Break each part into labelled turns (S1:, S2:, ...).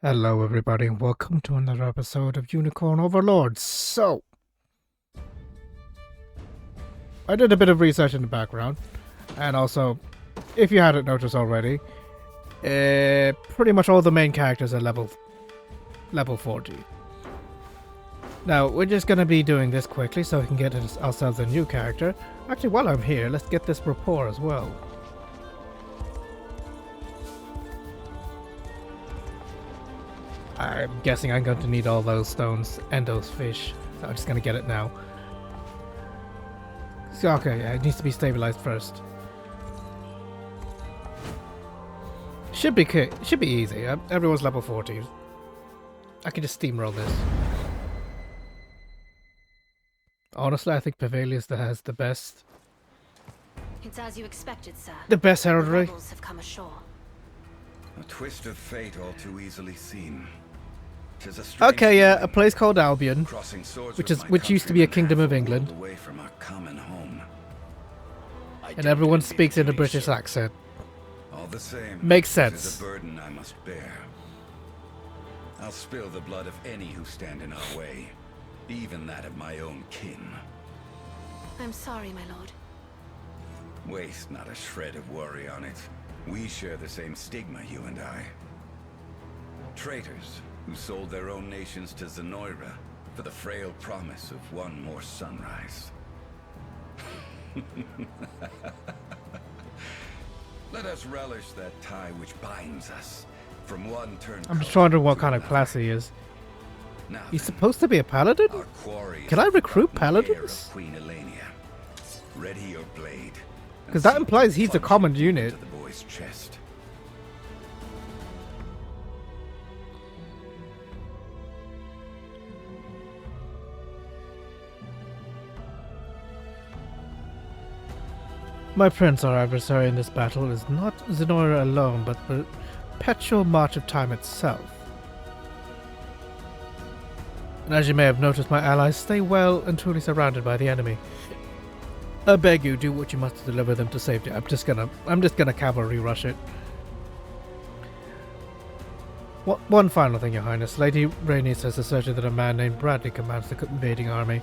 S1: Hello everybody and welcome to another episode of Unicorn Overlord. So, I did a bit of research in the background, and also, if you hadn't noticed already, pretty much all the main characters are level 40. Now, we're just going to be doing this quickly so we can get ourselves a new character. Actually, while I'm here, let's get this rapport as well. I'm guessing I'm going to need all those stones and those fish, so I'm just going to get it now. So, okay, yeah, it needs to be stabilized first. Should be easy. Everyone's level 40. I can just steamroll this. Honestly, I think Pavilius has the best.
S2: It's as you expected, sir.
S1: The best heraldry.
S2: The rebels have come ashore.
S3: A twist of fate all too easily seen.
S1: Okay, yeah, a place called Albion, which used to be a kingdom of England,
S3: away from our common home.
S1: and everyone speaks in a British accent.
S3: All the same,
S1: makes
S3: This
S1: sense.
S3: is a burden I must bear. I'll spill the blood of any who stand in our way, even that of my own kin.
S2: I'm sorry, my lord.
S3: Waste not a shred of worry on it. We share the same stigma, you and I. Traitors who sold their own nations to Zenoira for the frail promise of one more sunrise. Let us relish that tie which binds us from one turn.
S1: I'm just wondering what kind of class he is.
S3: Now
S1: He's
S3: then,
S1: supposed to be a paladin?
S3: our quarry
S1: Can
S3: is
S1: I
S3: the
S1: recruit
S3: forgotten heir
S1: paladins?
S3: of Queen Elenia. Ready your blade. and
S1: Because that
S3: seek
S1: implies
S3: to
S1: he's a
S3: plunge
S1: common
S3: it
S1: unit.
S3: into the boy's chest.
S1: My prince, our adversary in this battle, is not Zenoira alone, but the perpetual march of time itself. And as you may have noticed, my allies stay well and truly surrounded by the enemy. I beg you, do what you must to deliver them to safety. I'm just gonna cavalry rush it. One final thing, Your Highness. Lady Rhaenys has asserted that a man named Bradley commands the invading army.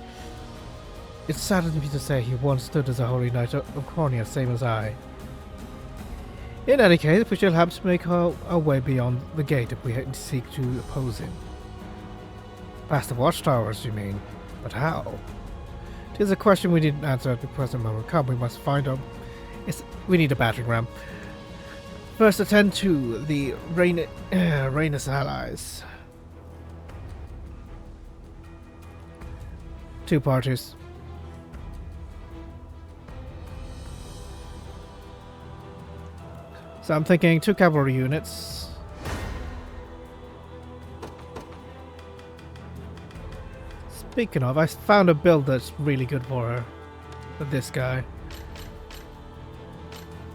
S1: It saddens me to say he once stood as a holy knight of Cornea, same as I. In any case, we shall have to make our way beyond the gate if we seek to oppose him. Past the watchtowers, you mean? But how? 'Tis a question we needn't answer at the present moment. Come, we must find out. We need a battering ram. First, attend to the Rhaenys allies. Two parties. So I'm thinking 2 cavalry units. Speaking of, I found a build that's really good for her. For this guy.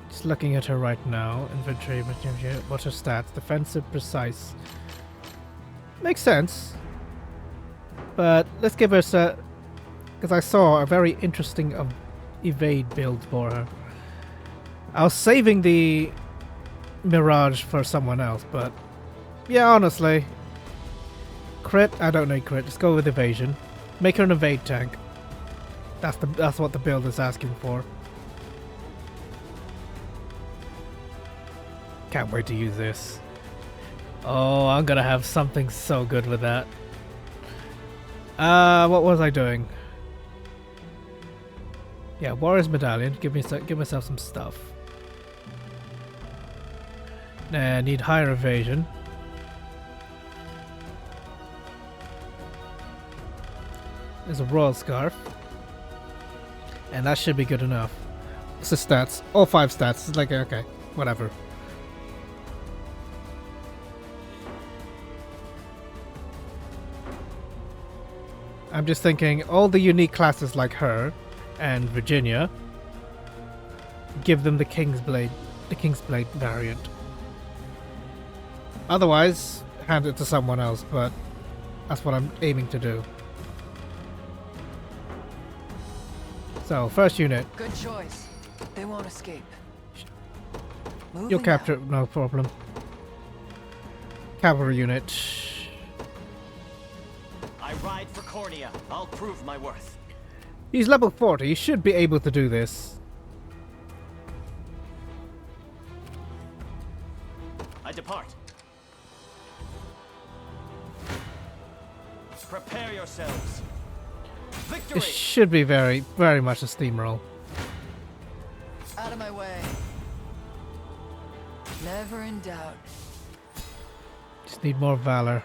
S1: Just looking at her right now. Infantry, what's her stats? Defensive, precise. Makes sense. But let's give her a... Because I saw a very interesting evade build for her. I was saving the Mirage for someone else, but yeah, honestly, crit. I don't need crit. Just go with evasion. Make her an evade tank. That's what the build is asking for. Can't wait to use this. Oh, I'm gonna have something so good with that. What was I doing? Yeah, Warrior's Medallion. Give myself some stuff. Need higher evasion. There's a Royal Scarf. And that should be good enough. What's the stats? All 5 stats. It's like, okay, whatever. I'm just thinking all the unique classes like her and Virginia, give them the King's Blade variant. Otherwise, hand it to someone else, but that's what I'm aiming to do. So, first unit.
S4: Good choice. They won't escape.
S1: You'll capture it, no problem. cavalry unit.
S5: I ride for Cornea. I'll prove my worth.
S1: He's level 40. He should be able to do this.
S5: I depart. Prepare yourselves. Victory!
S1: It should be very much a steamroll.
S4: Out of my way. Never in doubt.
S1: Just need more valor.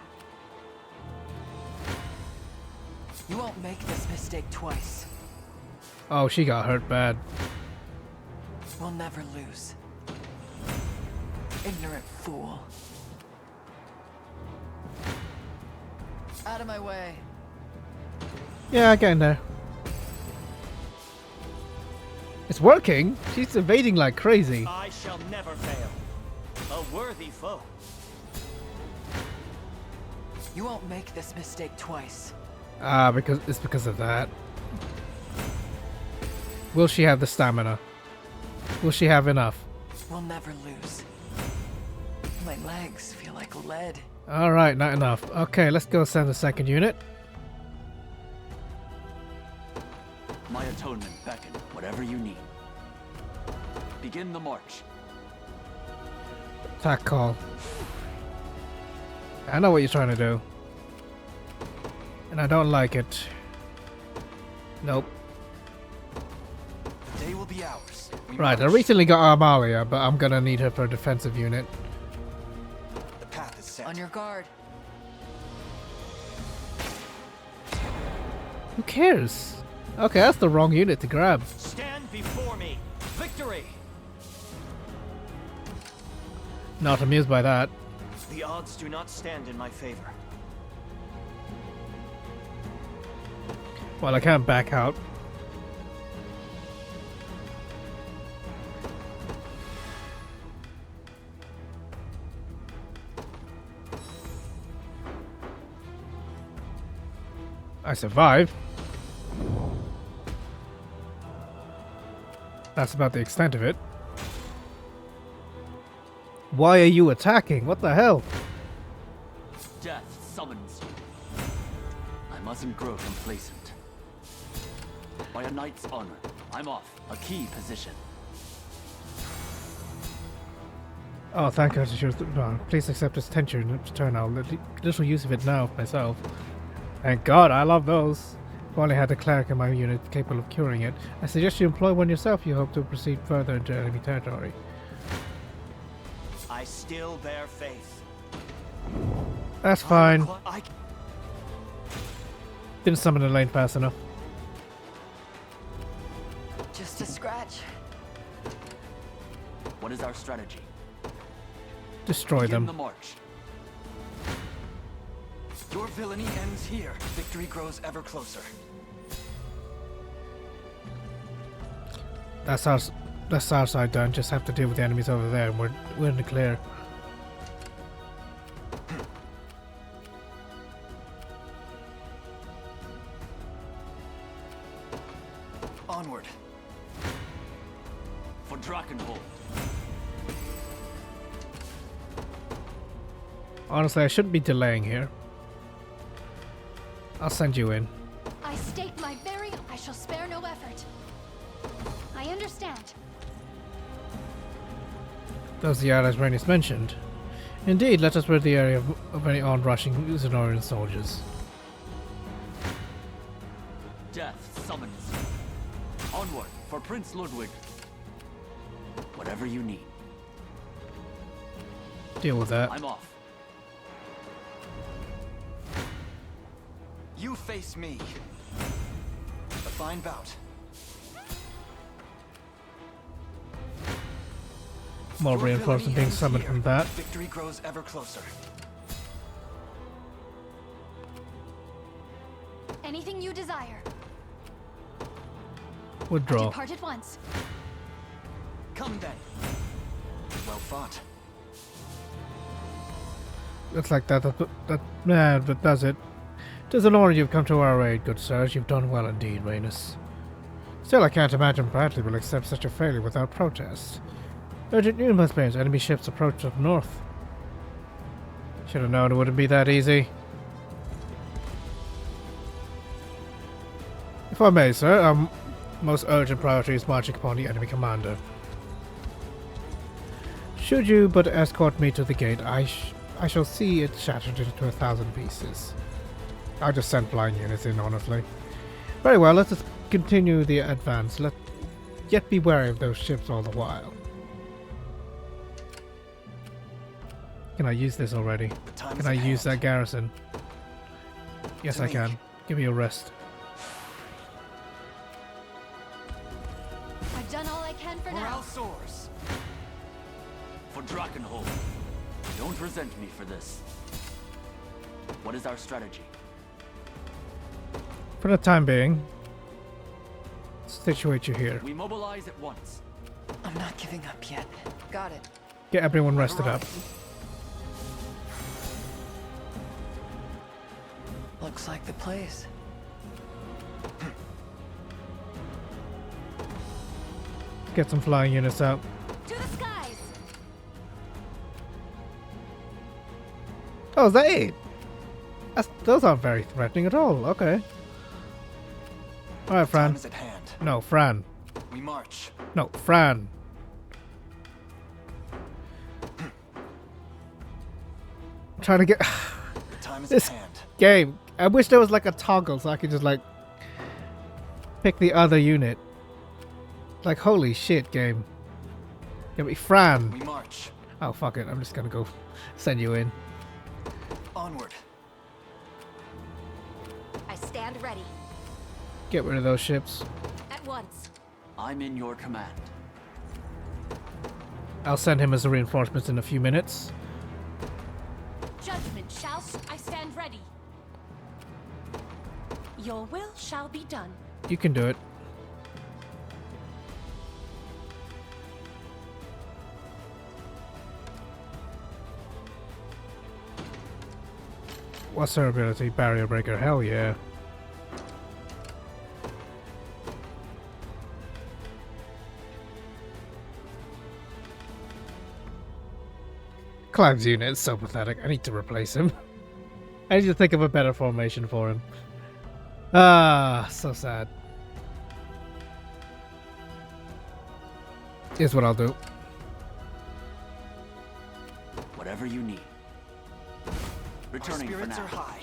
S4: You won't make this mistake twice.
S1: Oh, she got hurt bad.
S4: We'll never lose. Ignorant fool. Out of my way.
S1: Yeah, getting there. It's working. She's evading like crazy.
S5: I shall never fail. A worthy foe.
S4: You won't make this mistake twice.
S1: Ah, because of that. Will she have the stamina? Will she have enough?
S4: We'll never lose. My legs feel like lead.
S1: Alright, not enough. Okay, let's go send the second unit.
S6: My atonement beckon, whatever you need. Begin the march.
S1: Attack call. I know what you're trying to do. And I don't like it. Nope.
S6: The day will be ours.
S1: Right, I recently got Amalia, but I'm gonna need her for a defensive unit.
S6: The path is set.
S4: On your guard.
S1: Who cares? Okay, that's the wrong unit to grab.
S5: Stand before me. Victory!
S1: Not amused by that.
S5: The odds do not stand in my favor.
S1: Well, I can't back out. I survived. That's about the extent of it. Why are you attacking? What the hell?
S6: Death summons you. I mustn't grow complacent. By a knight's honor, I'm off. A key position.
S1: Oh, thank God. Please accept this tension in return. I'll little use of it now myself. Thank God, I love those. I've only had a cleric in my unit capable of curing it. I suggest you employ one yourself. You hope to proceed further into enemy territory.
S5: I still bear faith.
S1: That's fine.
S5: I
S1: Didn't summon the lane fast enough.
S4: Just a scratch.
S6: What is our strategy?
S1: Destroy
S6: Begin
S1: them.
S6: the march.
S7: Your villainy ends here. Victory grows ever closer.
S1: That's our side done. Just have to deal with the enemies over there, and we're in the clear.
S7: Onward.
S6: For Drakenhold.
S1: Honestly, I shouldn't be delaying here. I'll send you in.
S2: I stake my very... I shall spare no effort. I understand.
S1: Those are the allies Rhaenys mentioned. Indeed, let us rid the area of any onrushing Zenorian soldiers.
S6: Death summons you. Onward for Prince Ludwig. Whatever you need.
S1: Deal with that.
S6: I'm off.
S7: You face me. A fine bout.
S1: More
S7: Your
S1: reinforcements
S7: villainy
S1: being
S7: ends
S1: summoned
S7: here.
S1: from that.
S7: Victory grows ever closer.
S2: Anything you desire.
S1: Withdraw.
S2: Depart at once.
S7: Come then. Well fought.
S1: Looks like that does it. 'Tis an honor you've come to our aid, good sirs. You've done well indeed, Rhaenys. Still, I can't imagine Bradley will accept such a failure without protest. Urgent news must be as enemy ships approach up north. Should have known it wouldn't be that easy. If I may, sir, our most urgent priority is marching upon the enemy commander. Should you but escort me to the gate, I shall see it shattered into 1,000 pieces. I'll just send flying units in, honestly. Very well, let us continue the advance. Yet be wary of those ships all the while. Can I use this already? Can I use that garrison? Yes, I can. Give me a rest.
S2: I've done all I can for now.
S7: Morale soars.
S6: For Drakenhold. Don't resent me for this. What is our strategy?
S1: For the time being, situate you here.
S6: We mobilize at once.
S4: I'm not giving up yet.
S2: Got it.
S1: Get everyone rested up.
S4: Looks like the place.
S1: Get some flying units out.
S2: To the skies!
S1: Oh, is that it? Those aren't very threatening at all. Okay. Alright, Fran.
S7: Time is at hand.
S1: No, Fran.
S7: We march.
S1: No, Fran. I'm trying to get
S7: Time is
S1: this
S7: at hand.
S1: game. I wish there was like a toggle so I could just like pick the other unit. Like, holy shit, game. Give me Fran.
S7: We march.
S1: Oh, fuck it. I'm just gonna go send you in.
S7: Onward.
S2: I stand ready.
S1: Get rid of those ships.
S2: At once.
S6: I'm in your command.
S1: I'll send him as a reinforcements in a few minutes.
S2: Judgment shall... I stand ready. Your will shall be done.
S1: You can do it. What's her ability? Barrier breaker. Hell yeah. Clive's unit is so pathetic. I need to replace him. I need to think of a better formation for him. Ah, so sad. Here's what I'll do.
S6: Whatever you need.
S7: Our
S6: Returning for
S7: spirits
S6: now.
S7: are high.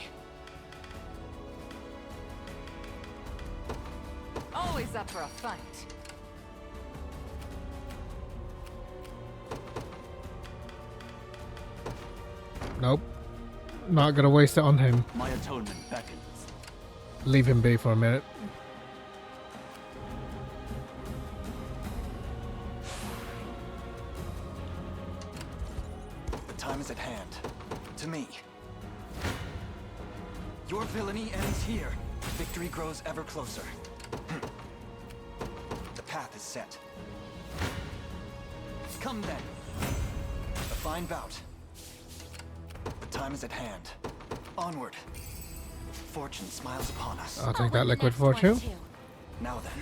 S4: Always up for a fight.
S1: Nope. Not gonna waste it on him.
S6: My atonement beckons.
S1: Leave him be for a minute.
S7: The time is at hand. To me. Your villainy ends here. Victory grows ever closer. The path is set. Come then. A fine bout. The time is at hand. Onward. Fortune smiles upon us.
S1: I'll take
S2: win
S1: that
S2: the
S1: liquid
S2: next one,
S1: fortune.
S2: too.
S7: Now then.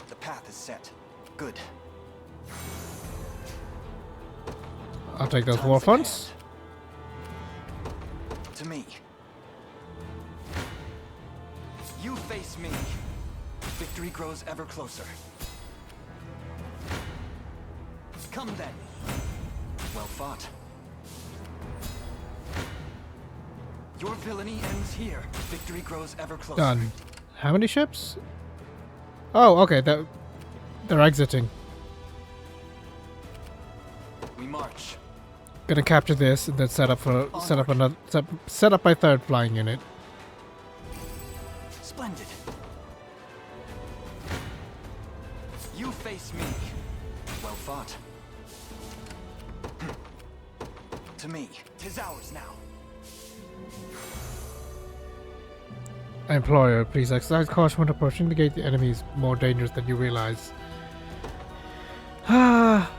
S7: The path is set. Good.
S1: I'll take those
S7: Time's
S1: war
S7: at
S1: funds.
S7: hand. To me. You face me. Victory grows ever closer. Come then. Well fought. Your villainy ends here. Victory grows ever closer.
S1: Done. How many ships? Oh, okay. They're exiting.
S7: We march.
S1: Gonna capture this and then set up my third flying unit.
S7: Splendid. You face me. Well fought. To me. 'Tis ours now.
S1: Employer, please exercise caution when approaching the gate. The enemy is more dangerous than you realize. Ah.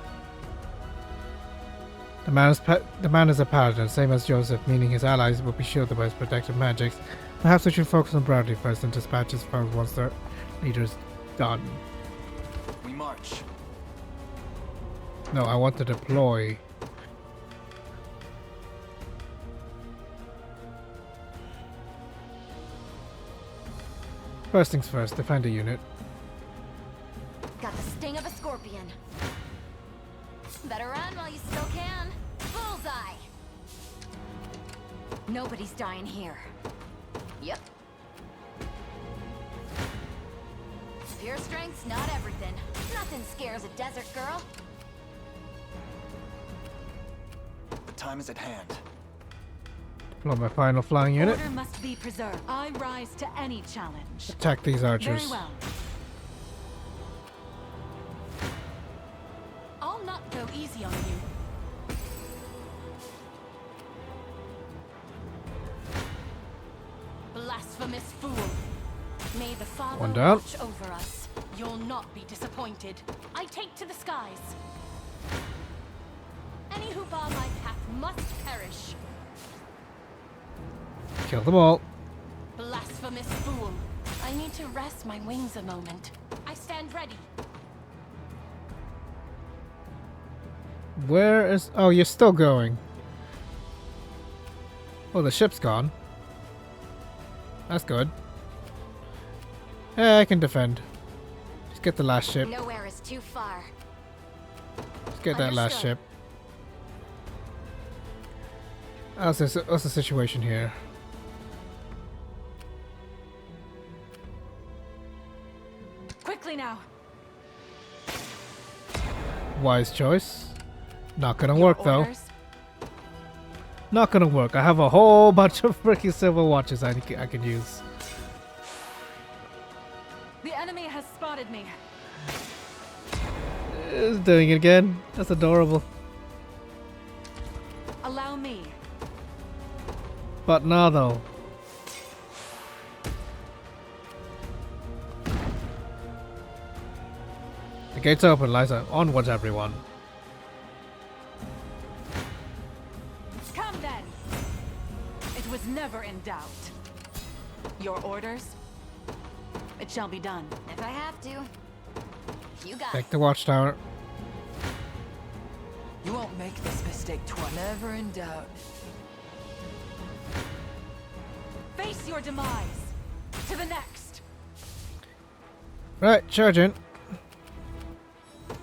S1: The man is a paladin, same as Joseph, meaning his allies will be shielded by his protective magics. Perhaps we should focus on Bradley first and dispatch his foes once their leader's done.
S7: We march.
S1: No, I want to deploy. First things first, defend a unit.
S2: Got the sting of a scorpion. Better run while you still can. Bullseye! Nobody's dying here. Yep. Pure strength's not everything. Nothing scares a desert girl.
S7: The time is at hand.
S1: Deploy my final flying unit.
S8: Order must be preserved. I rise to any challenge.
S1: Attack these archers.
S8: Very well.
S2: I'll not go easy on you. Blasphemous fool. May the Father
S1: One down.
S2: watch over us. You'll not be disappointed. I take to the skies. Any who bar my path must perish.
S1: Kill them all.
S2: Blasphemous fool. I need to rest my wings a moment. I stand ready.
S1: Where is... Oh, you're still going. Oh, the ship's gone. That's good. Yeah, I can defend. Just get the last ship.
S2: Nowhere is too far.
S1: Let's get that last
S2: Understood.
S1: ship. What's the situation here?
S8: Quickly now.
S1: Wise choice. Not gonna work though.
S8: Orders?
S1: Not gonna work. I have a whole bunch of freaking silver watches I can use.
S8: The enemy has spotted me.
S1: It's doing it again. That's adorable.
S8: Allow me.
S1: But now though. The gate's open, Liza. Onwards, everyone.
S8: Come then. It was never in doubt. Your orders? It shall be done.
S2: If I have to. You got
S1: Take
S2: it.
S1: the watchtower.
S4: You won't make this mistake twice. Never in doubt.
S8: Face your demise. To the next.
S1: Right, charging.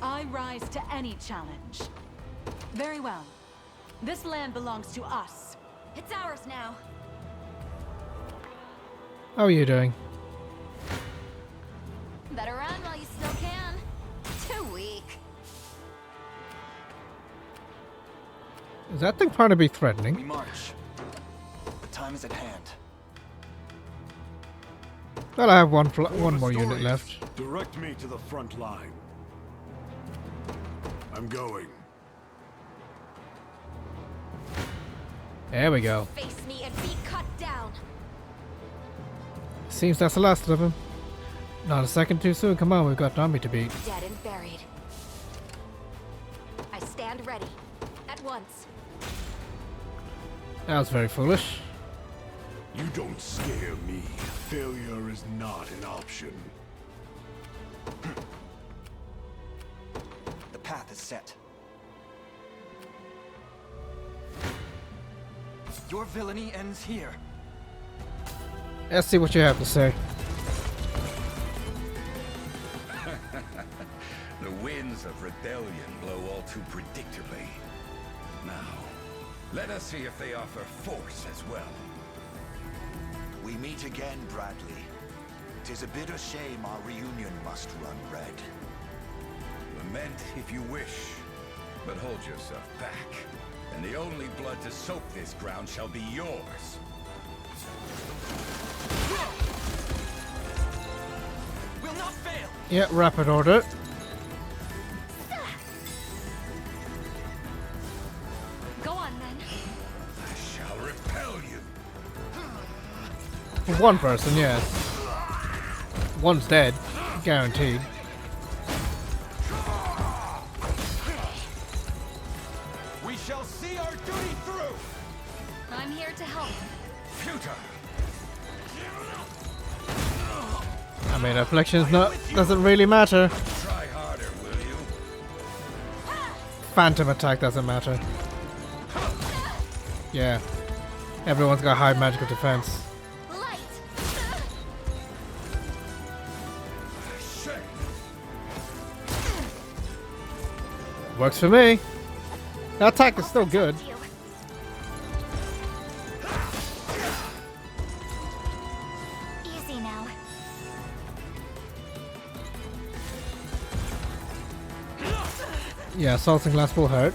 S8: I rise to any challenge. Very well. This land belongs to us.
S2: It's ours now.
S1: How are you doing?
S2: Better run while you still can. Too weak.
S1: Is that thing trying to be
S7: We
S1: threatening?
S7: march. The time is at hand.
S1: Well, I have one more unit
S9: Bastorias,
S1: left.
S9: Direct me to the front line. I'm going.
S1: There we go.
S2: Face me and be cut down.
S1: Seems that's the last of them. Not a second too soon. Come on, we've got an army to beat.
S2: Dead and buried. I stand ready. At once.
S1: That was very foolish.
S9: You don't scare me. Failure is not an option.
S7: The path is set. Your villainy ends here.
S1: Let's see what you have to say.
S3: The winds of rebellion blow all too predictably. Now, let us see if they offer force as well.
S10: We meet again, Bradley. 'Tis a bitter shame our reunion must run red.
S3: Lament if you wish, but hold yourself back, and the only blood to soak this ground shall be yours.
S7: Will not fail.
S1: Yeah, rapid order.
S2: Go on then.
S3: I shall repel you.
S1: For one person, yes. One's dead. Guaranteed.
S7: We shall see our duty through.
S2: I'm here to help.
S3: Futile.
S1: I mean, affliction's not doesn't really matter.
S3: Try harder, will you?
S1: phantom attack doesn't matter. Yeah. Everyone's got high magical defense.
S2: Light.
S1: Works for me. That attack is still good.
S2: Easy now.
S1: Yeah, assaulting glass will hurt.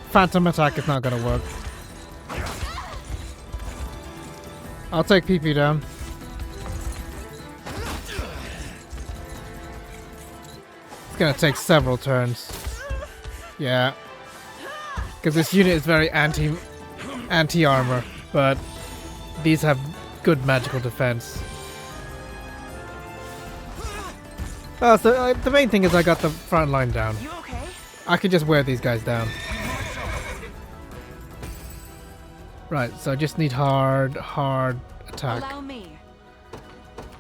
S1: Phantom attack is not gonna work. I'll take PP down. It's gonna take several turns. Yeah. Because this unit is very anti-armor, but these have good magical defense. Oh, so the main thing is I got the front line down.
S4: You okay?
S1: I can just wear these guys down. Right, so I just need hard attack.
S8: Allow me.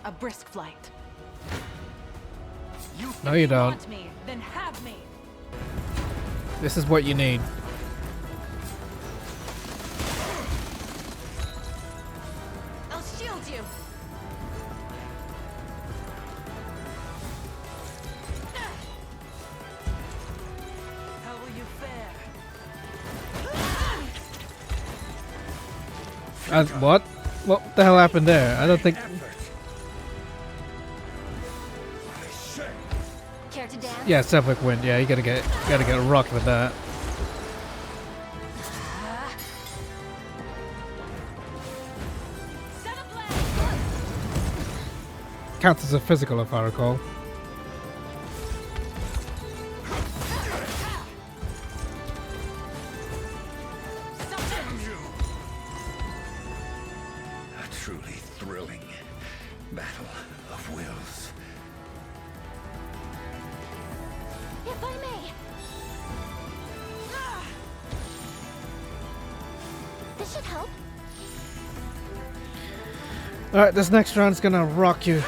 S8: A brisk flight.
S1: No, you don't.
S8: Want me, then have me.
S1: This is what you need.
S2: I'll shield you.
S8: How will you fare?
S1: What? What the hell happened there? I don't think.
S2: Care to dance?
S1: Yeah, Sephic wind. Yeah, you gotta get rocked with that.
S2: Set a blade.
S1: Counts as a physical if I recall.
S3: A truly thrilling battle of wills.
S2: If I may. This should help.
S1: Alright, this next round's gonna rock you.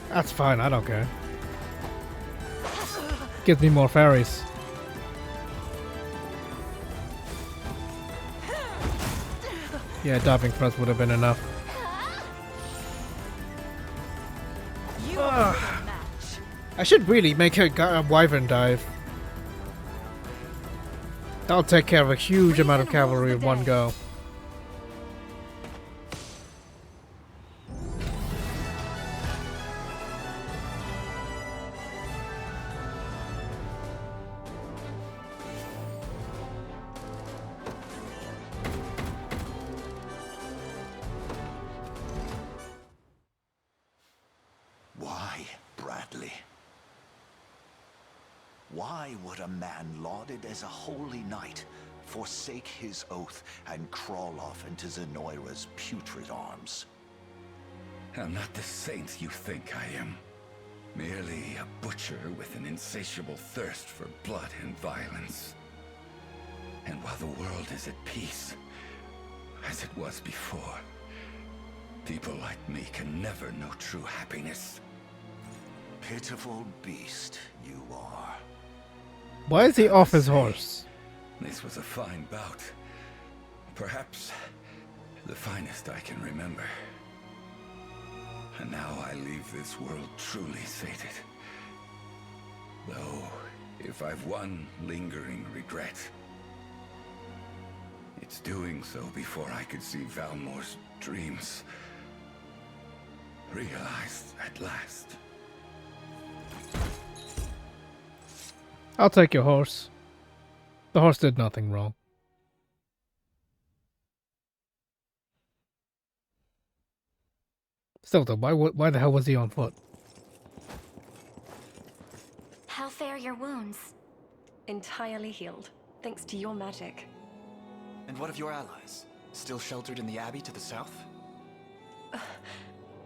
S1: That's fine, I don't care. Gives me more fairies. Yeah, diving thrust would have been enough.
S8: You are the match.
S1: I should really make a wyvern dive. That'll take care of a huge amount of cavalry in one go.
S10: Why, Bradley? Why would a man lauded as a holy knight forsake his oath and crawl off into Zenoira's putrid arms?
S3: I'm not the saint you think I am. Merely a butcher with an insatiable thirst for blood and violence. And while the world is at peace, as it was before, people like me can never know true happiness.
S10: Pitiful beast you are.
S1: Why is he off his horse?
S3: This was a fine bout. Perhaps the finest I can remember. And now I leave this world truly sated. Though, if I've one lingering regret, it's doing so before I could see Valmore's dreams realized at last.
S1: I'll take your horse. The horse did nothing wrong. Still though, why the hell was he on foot?
S2: How fare your wounds?
S11: Entirely healed, thanks to your magic.
S7: And what of your allies? Still sheltered in the Abbey to the south?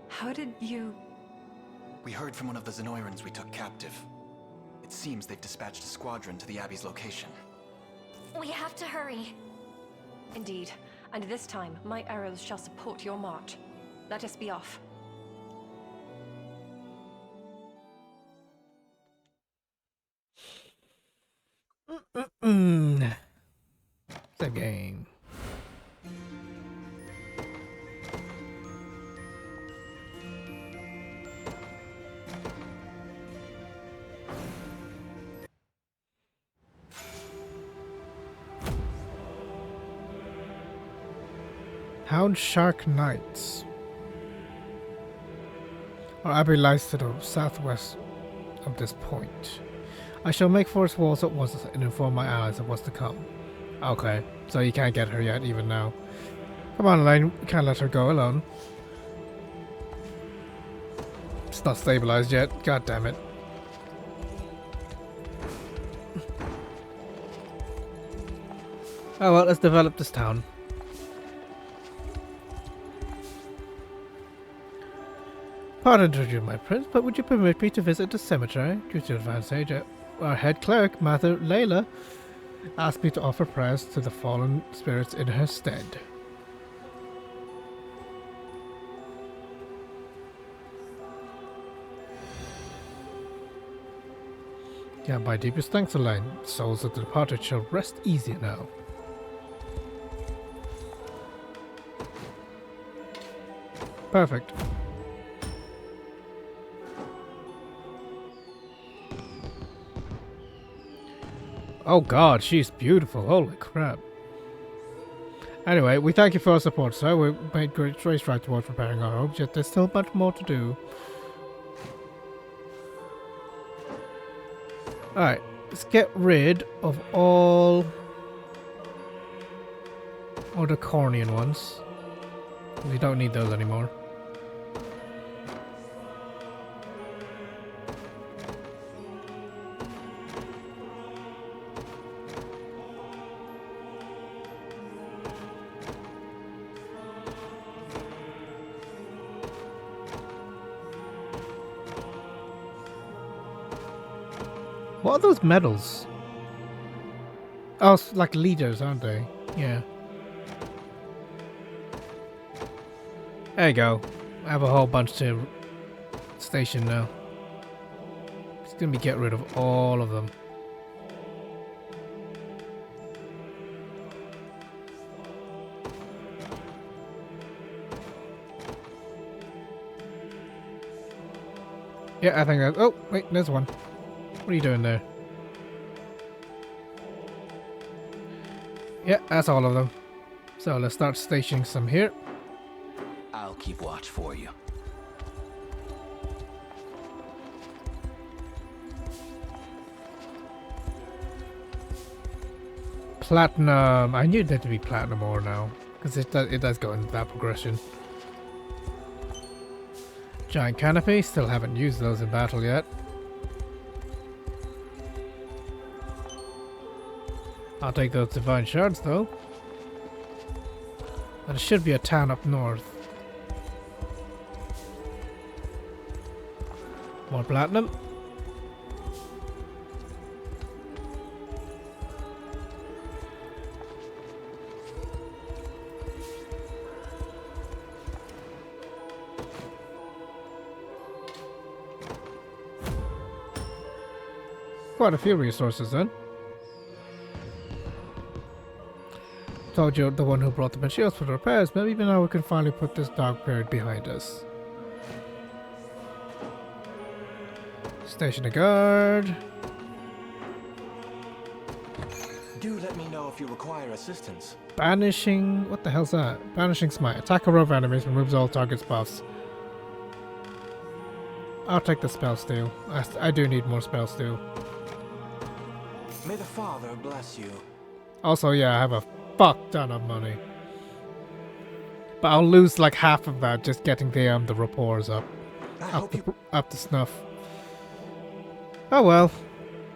S11: How did you...
S7: We heard from one of the Zenoirans we took captive. It seems they've dispatched a squadron to the Abbey's location.
S2: We have to hurry.
S11: Indeed, and this time my arrows shall support your march. Let us be off.
S1: The game. Hound Shark Knights. Our abbey lies to the southwest of this point. I shall make forest walls at once and inform my allies of what's to come. Okay, so you can't get her yet, even now. Come on, Elaine, we can't let her go alone. It's not stabilized yet, god damn it. Oh well, let's develop this town. Pardon to you, my prince, but would you permit me to visit the cemetery? Due to advance age, our head cleric, Mother Layla, asked me to offer prayers to the fallen spirits in her stead. Yeah, my deepest thanks, Elaine. The souls of the departed shall rest easy now. Perfect. Oh god, she's beautiful. Holy crap. Anyway, we thank you for your support, sir. We made great strides towards repairing our homes, yet there's still much more to do. Alright, let's get rid of all the Cornian ones. We don't need those anymore. What are those medals? Oh, it's like leaders, aren't they? Yeah. There you go. I have a whole bunch to station now. Just gonna be get rid of all of them. Yeah, I think that. Oh, wait, there's one. What are you doing there? Yeah, that's all of them. So let's start stationing some here.
S10: I'll keep watch for you.
S1: Platinum. I knew there to be platinum ore now, because it does go into that progression. Giant canopy. Still haven't used those in battle yet. I'll take those divine shards though. There should be a town up north. More platinum. Quite a few resources then. Told you the one who brought the materials for the repairs. Maybe now we can finally put this dark period behind us. Station a guard.
S7: Do let me know if you require assistance.
S1: Banishing. What the hell's that? Banishing smite. Attack a row of enemies. Removes all targets buffs. I'll take the spell steal. I do need more spell steal.
S7: May the Father bless you.
S1: Also, yeah, I have a fuck ton of money. But I'll lose like half of that just getting the rapports up to snuff. Oh well.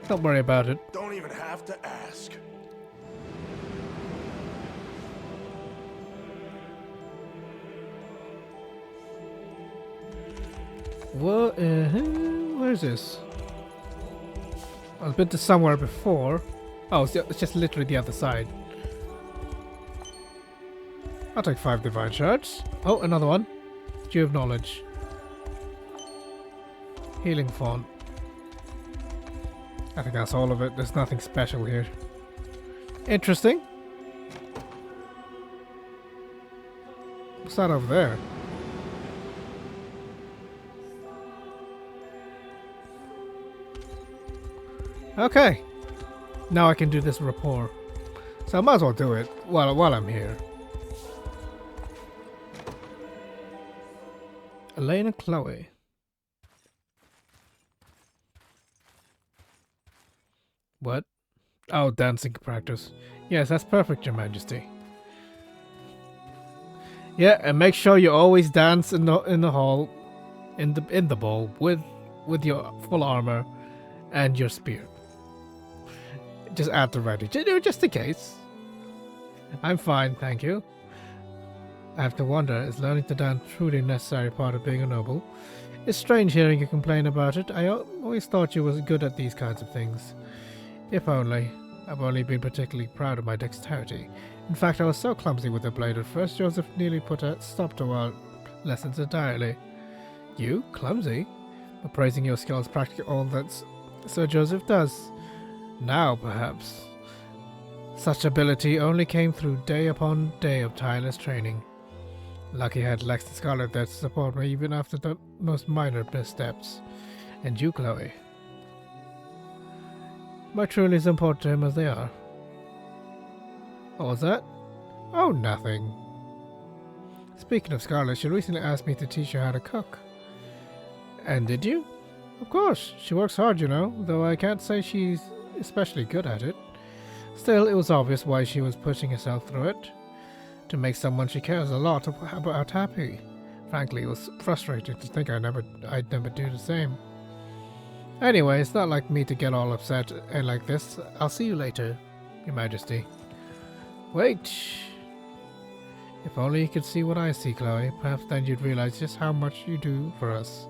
S1: Don't worry about it.
S9: Don't even have to ask.
S1: What? Where's this? I've been to somewhere before. Oh, it's just literally the other side. I'll take 5 divine shards. Oh, another one. Dew of knowledge. Healing font. I think that's all of it. There's nothing special here. Interesting. What's that over there? Okay. Now I can do this rapport. So I might as well do it while I'm here. Elaine and Chloe. What? Oh, dancing practice. Yes, that's perfect, Your Majesty. Yeah, and make sure you always dance in the hall, in the ball with your full armor and your spear. Just at the ready, just in case. I'm fine, thank you. I have to wonder, is learning to dance truly a necessary part of being a noble? It's strange hearing you complain about it. I always thought you was good at these kinds of things. If only. I've only been particularly proud of my dexterity. In fact, I was so clumsy with the blade at first, Joseph nearly put a stop to our lessons entirely. You? Clumsy? But praising your skill is practically all that Sir Joseph does. Now, perhaps. Such ability only came through day upon day of tireless training. Lucky I had Lex and Scarlet there to support me even after the most minor missteps. And you, Chloe. Am I truly as important to him as they are? What was that? Oh, nothing. Speaking of Scarlet, she recently asked me to teach her how to cook. And did you? Of course, she works hard, you know, though I can't say she's especially good at it. Still, it was obvious why she was pushing herself through it. To make someone she cares a lot about happy. Frankly, it was frustrating to think I'd never do the same. Anyway, it's not like me to get all upset and like this. I'll see you later, Your Majesty. Wait. If only you could see what I see, Chloe. Perhaps then you'd realize just how much you do for us.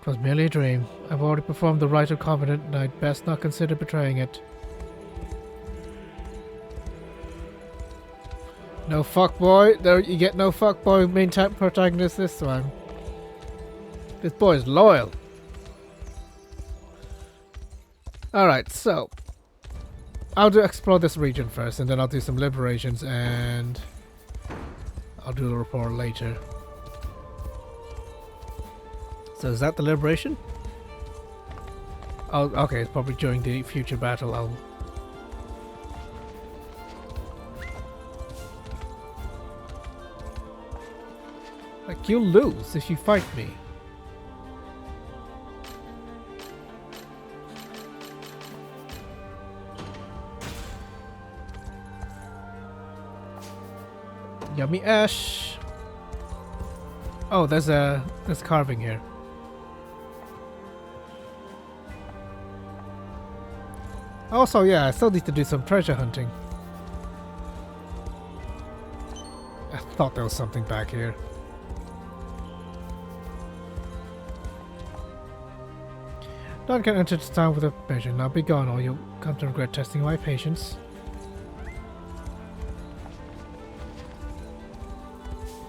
S1: It was merely a dream. I've already performed the rite of covenant, and I'd best not consider betraying it. No fuckboy. There, you get no fuckboy main protagonist this time. This boy's loyal. Alright, so I'll explore this region first, and then I'll do some liberations, and I'll do the report later. So is that the liberation? Oh, okay, it's probably during the future battle. I'll... Like, you'll lose if you fight me. Yummy ash. Oh, there's carving here. Also, yeah, I still need to do some treasure hunting. I thought there was something back here. None can enter the town with a measure. Now be gone, or you'll come to regret testing my patience.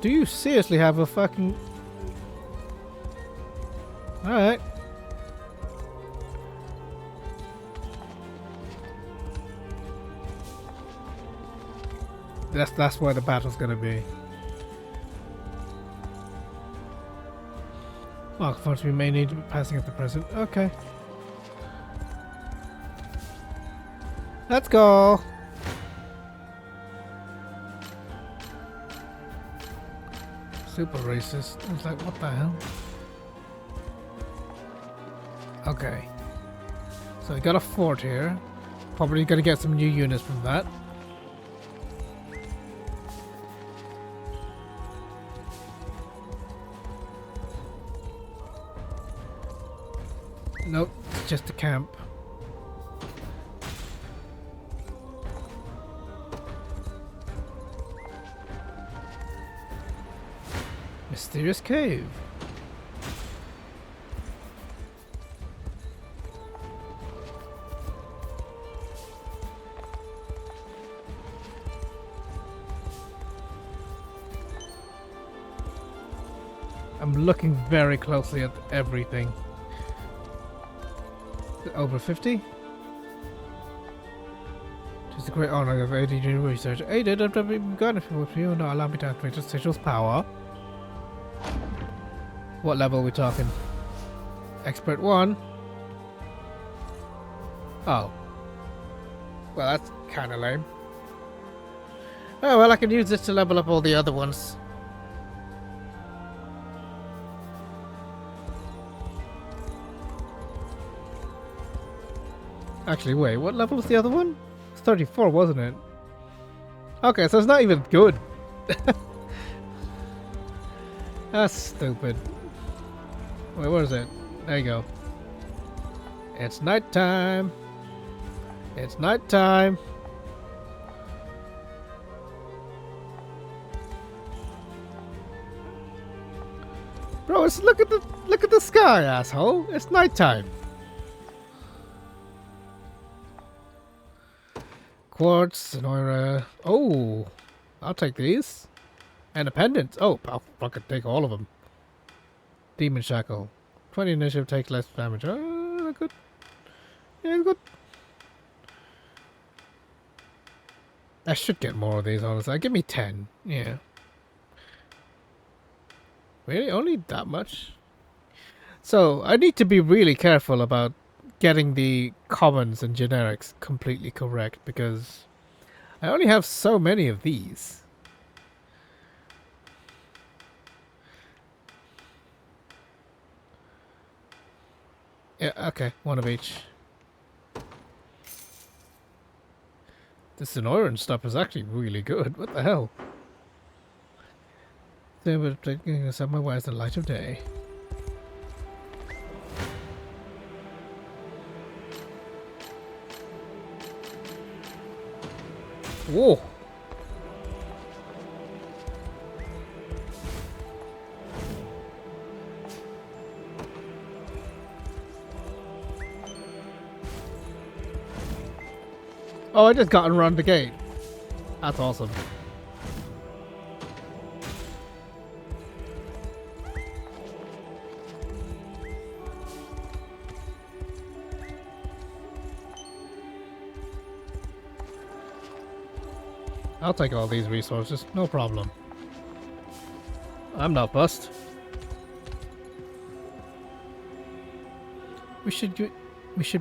S1: Do you seriously have a fucking... Alright. That's where the battle's gonna be. Well, first we may need to be passing at the present. Okay. Let's go! Super racist. I was like, what the hell? Okay. So we got a fort here. Probably gonna get some new units from that. Nope, it's just a camp. Mysterious cave. I'm looking very closely at everything. Over 50? It's a great honor of aiding your research. Aided, I've begun if you not allow me to activate the sigil's power. What level are we talking? Expert 1. Oh. Well, that's kind of lame. Oh, well, I can use this to level up all the other ones. Actually, wait, what level was the other one? It's 34, wasn't it? Okay, so it's not even good. That's stupid. Wait, where is it? There you go. It's nighttime. It's nighttime. Bro, look at the sky, asshole. It's nighttime. Quartz, Sonoira. Oh, I'll take these. And a pendant. Oh, I'll fucking take all of them. Demon Shackle. 20 initiative, take less damage. Oh, good. Yeah, good. I should get more of these, honestly. Give me 10. Yeah. Really? Only that much? So, I need to be really careful about getting the commons and generics completely correct because I only have so many of these. Yeah, okay, one of each. The Sonoran stuff is actually really good. What the hell? They were taking us somewhere as the light of day. Whoa! Oh, I just got around the gate. That's awesome. I'll take all these resources, no problem. I'm not fussed. We should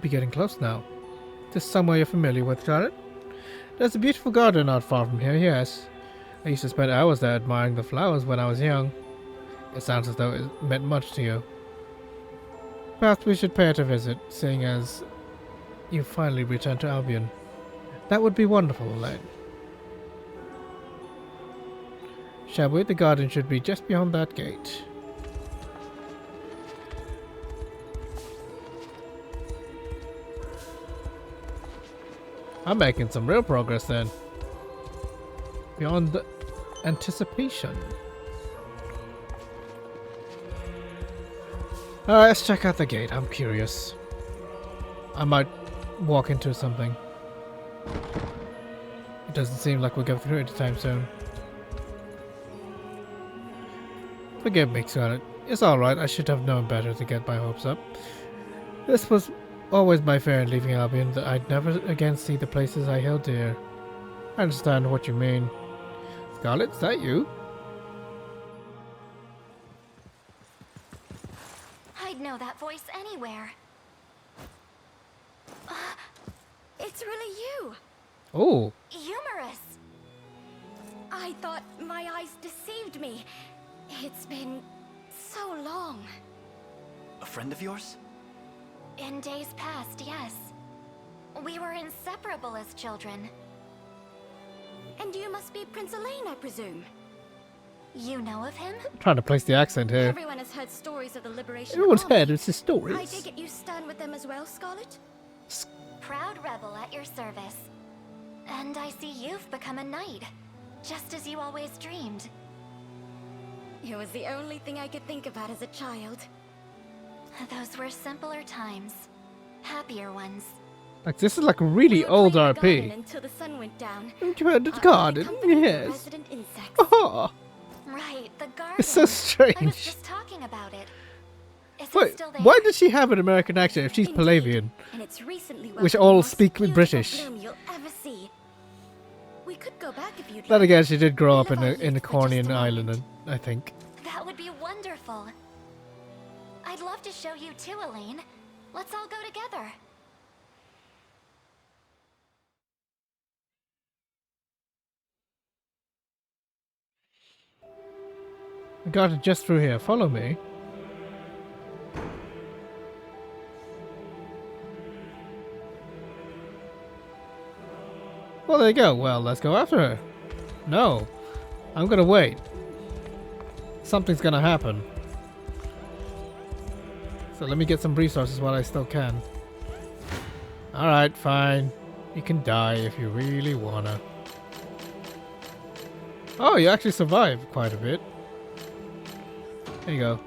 S1: be getting close now. This is somewhere you're familiar with, Charlotte? There's a beautiful garden not far from here, yes. I used to spend hours there admiring the flowers when I was young. It sounds as though it meant much to you. Perhaps we should pay it a visit, seeing as you finally returned to Albion. That would be wonderful, Elaine. Shall we? The garden should be just beyond that gate. I'm making some real progress then. Beyond anticipation. Alright, let's check out the gate. I'm curious. I might walk into something. It doesn't seem like we'll go through it anytime soon. Forgive me, Scarlet. It's alright, I should have known better to get my hopes up. This was always my fear in leaving Albion, that I'd never again see the places I held dear. I understand what you mean. Scarlet, is that you?
S2: I'd know that voice anywhere. It's really you.
S1: Oh.
S2: Humorous. I thought my eyes deceived me. It's been so long.
S7: A friend of yours?
S2: In days past, yes. We were inseparable as children. And you must be Prince Elaine, I presume. You know of him?
S1: I'm trying to place the accent here.
S11: Everyone has heard stories of the Liberation
S1: Everyone's
S11: Army.
S1: heard it's the stories.
S11: I take it you stand with them as well, Scarlet?
S2: Proud rebel at your service. And I see you've become a knight, just as you always dreamed.
S11: It was the only thing I could think about as a child.
S2: Those were simpler times. Happier ones.
S1: Like, this is like a really old RP.
S11: Until the sun went down.
S1: You heard the garden? Yes.
S11: Resident insects.
S1: Oh,
S2: Right, the garden.
S1: it's so strange.
S2: I was just talking talking about it. Is it
S1: Wait,
S2: still there?
S1: why does she have an American accent if she's
S2: Indeed.
S1: Palavian?
S2: And it's recently
S1: Which
S2: welcomed
S1: all
S2: the most
S1: speak
S2: beautiful
S1: British.
S2: bloom you'll ever see. We could go back if you'd
S1: Then
S2: like.
S1: again, she did grow up in
S2: Relive our
S1: a
S2: youth for
S1: Cornian
S2: just a
S1: island,
S2: moment.
S1: I think.
S2: That would be wonderful. I'd love to show you too, Elaine. Let's all go together.
S1: I got it just through here. Follow me. Well, there you go. Well, let's go after her. No. I'm gonna wait. Something's gonna happen. So let me get some resources while I still can. Alright, fine. You can die if you really wanna. Oh, you actually survived quite a bit. There you go.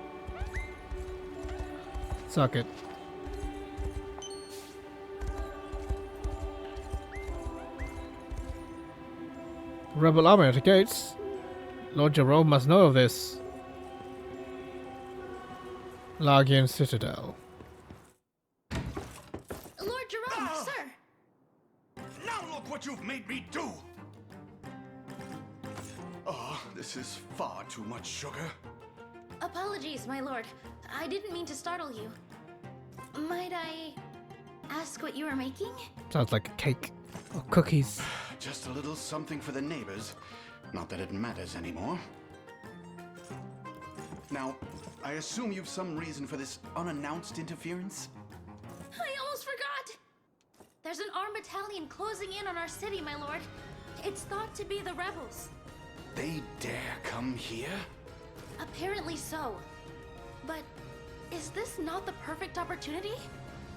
S1: Suck it. Rebel army at the gates. Lord Jerome must know of this. Lagian Citadel.
S12: Lord Jerome, sir!
S9: Now look what you've made me do! Oh, this is far too much sugar.
S12: Apologies, my lord. I didn't mean to startle you. Might I ask what you are making?
S1: Sounds like a cake. Or cookies.
S9: Just a little something for the neighbors. Not that it matters anymore. Now, I assume you've some reason for this unannounced interference?
S12: I almost forgot! There's an armed battalion closing in on our city, my lord. It's thought to be the rebels.
S9: They dare come here?
S12: Apparently so. But is this not the perfect opportunity?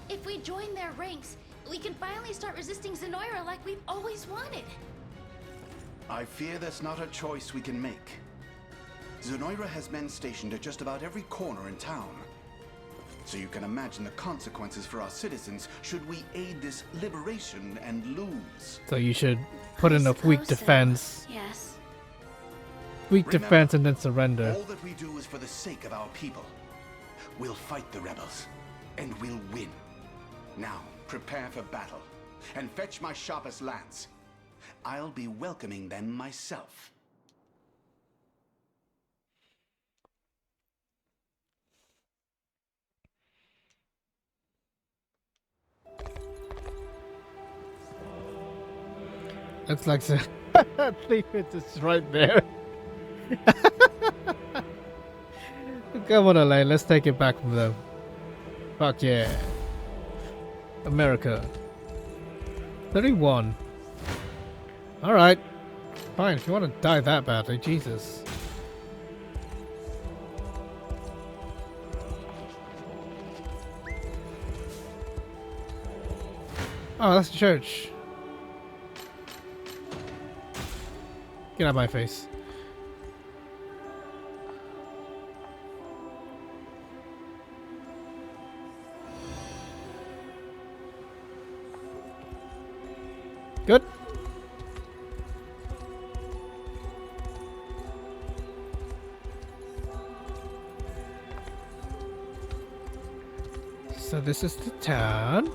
S12: If we join their ranks, we can finally start resisting Zenoira like we've always wanted.
S9: I fear that's not a choice we can make. Zenoira has men stationed at just about every corner in town. So you can imagine the consequences for our citizens should we aid this liberation and lose.
S1: So you should put in a weak defense.
S12: Yes.
S1: Weak
S9: Remember,
S1: defense and then surrender.
S9: All that we do is for the sake of our people. We'll fight the rebels, and we'll win. Now, prepare for battle, and fetch my sharpest lance. I'll be welcoming them myself.
S1: Looks like the thief is just right there. Come on, Elaine, let's take it back from them. Fuck yeah. America. 31. Alright. Fine, if you want to die that badly, Jesus. Oh, that's the church. Get out of my face. Good. So this is the town.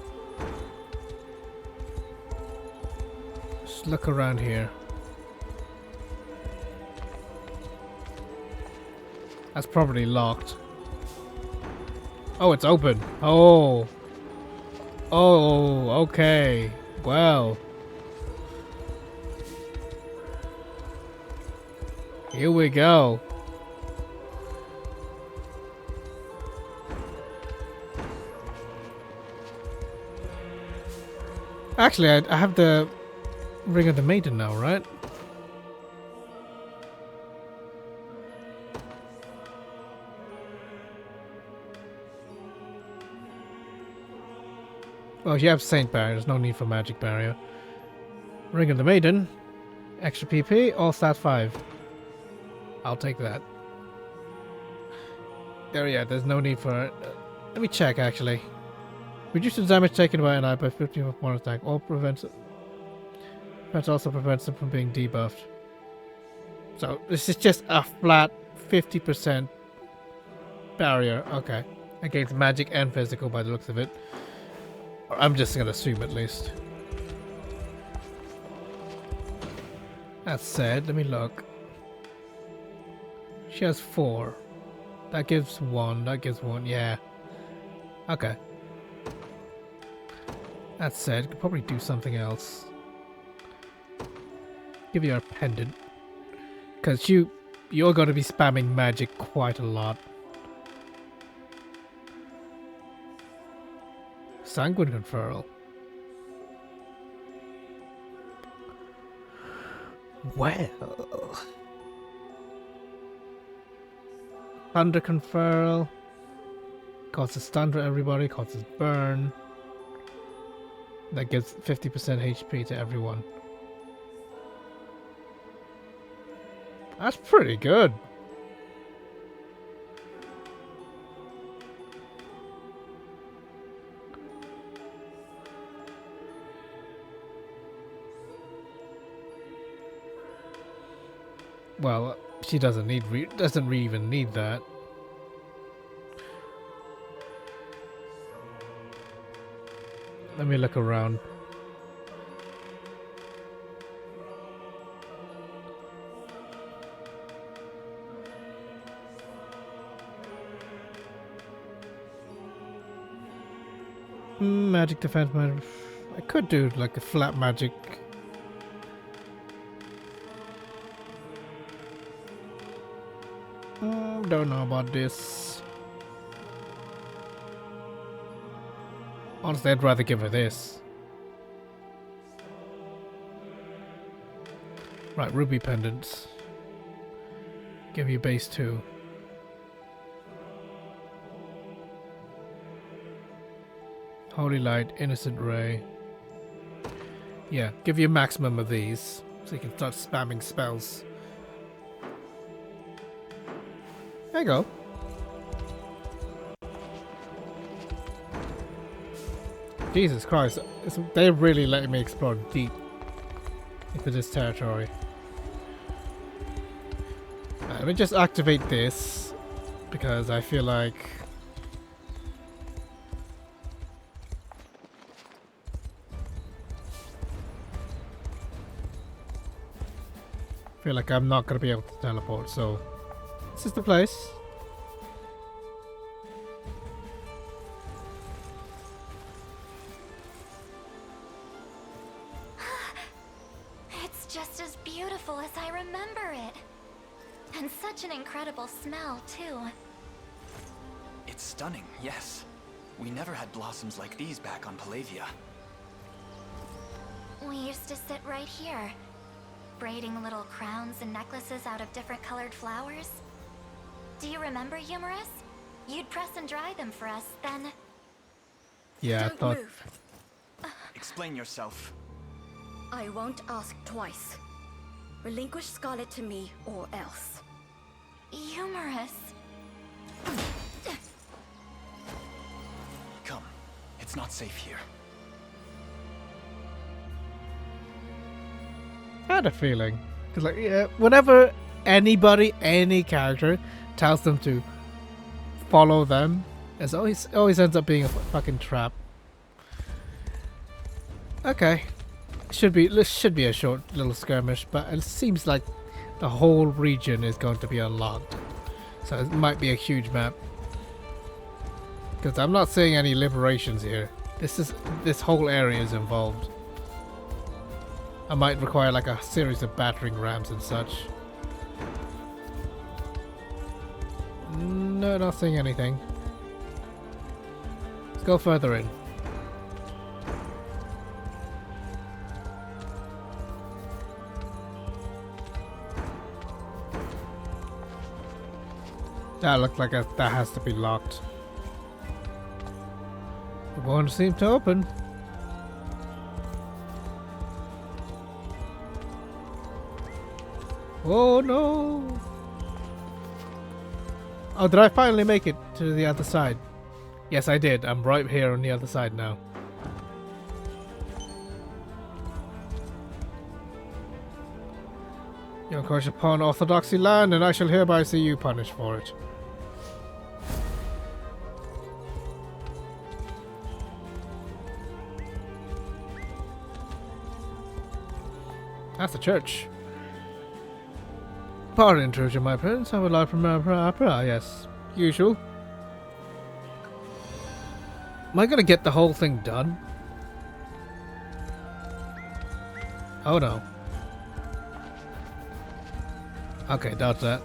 S1: Just look around here. That's probably locked. Oh, it's open. Oh. Oh, okay. Well. Here we go. Actually, I have the Ring of the Maiden now, right? Well, you have Saint Barrier, there's no need for Magic Barrier. Ring of the Maiden. Extra PP, all stat 5. I'll take that. There, yeah, there's no need for it. Let me check, actually. Reduce the damage taken by an eye by 15 of one attack. Or prevents it. That also prevents them from being debuffed. So, this is just a flat 50% barrier. Okay. Against magic and physical by the looks of it. Or I'm just gonna assume at least. That said, let me look. She has 4. That gives 1. That gives 1. Yeah. Okay. That said, could probably do something else. Give you a pendant. Because you're going to be spamming magic quite a lot. Sanguine Conferral. Well. Thunder Conferral. Causes stun for everybody, causes burn. That gives 50% HP to everyone. That's pretty good. Well, she doesn't need even need that. Let me look around. Magic defense, magic. I could do like a flat magic. Don't know about this. Honestly, I'd rather give her this. Right, ruby pendants. Give you base 2. Holy light, innocent ray. Yeah, give you a maximum of these, so you can start spamming spells. There you go. Jesus Christ, they're really letting me explore deep into this territory. Let me just activate this, because I feel like... I'm not going to be able to teleport, so... This is the place.
S2: It's just as beautiful as I remember it. And such an incredible smell, too.
S7: It's stunning, yes. We never had blossoms like these back on Palavia.
S2: We used to sit right here, braiding little crowns and necklaces out of different colored flowers. Do you remember, Humorous? You'd press and dry them for us, then...
S1: Yeah, I thought...
S11: Move.
S7: Explain yourself.
S11: I won't ask twice. Relinquish Scarlet to me or else.
S2: Humorous.
S7: Come. It's not safe here.
S1: I had a feeling. Cause like, yeah, whenever anybody, any character tells them to follow them, it always ends up being a fucking trap. Okay, this should be a short little skirmish, but it seems like the whole region is going to be unlocked, so it might be a huge map. Because I'm not seeing any liberations here. This whole area is involved. I might require like a series of battering rams and such. No, not seeing anything. Let's go further in. That looks like that has to be locked. The one seems to open. Oh no! Oh, did I finally make it to the other side? Yes, I did. I'm right here on the other side now. You encroach upon orthodoxy land, and I shall hereby see you punished for it. That's the church. Pardon intrusion, my prince. I would like to remember yes. Usual. Am I gonna get the whole thing done? Oh no. Okay, dodge that.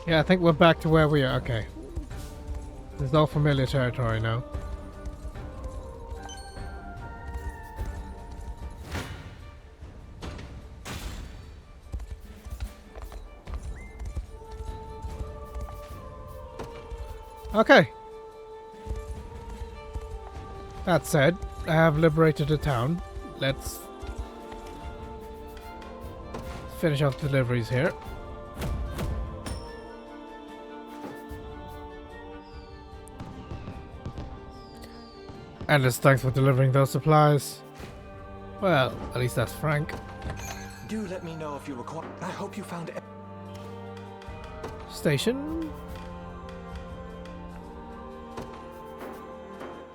S1: Yeah, I think we're back to where we are. Okay. There's no familiar territory now. Okay. That said, I have liberated the town. Let's finish off deliveries here. Endless thanks for delivering those supplies. Well, at least that's frank.
S7: Do let me know if you require. I hope you found it.
S1: Station?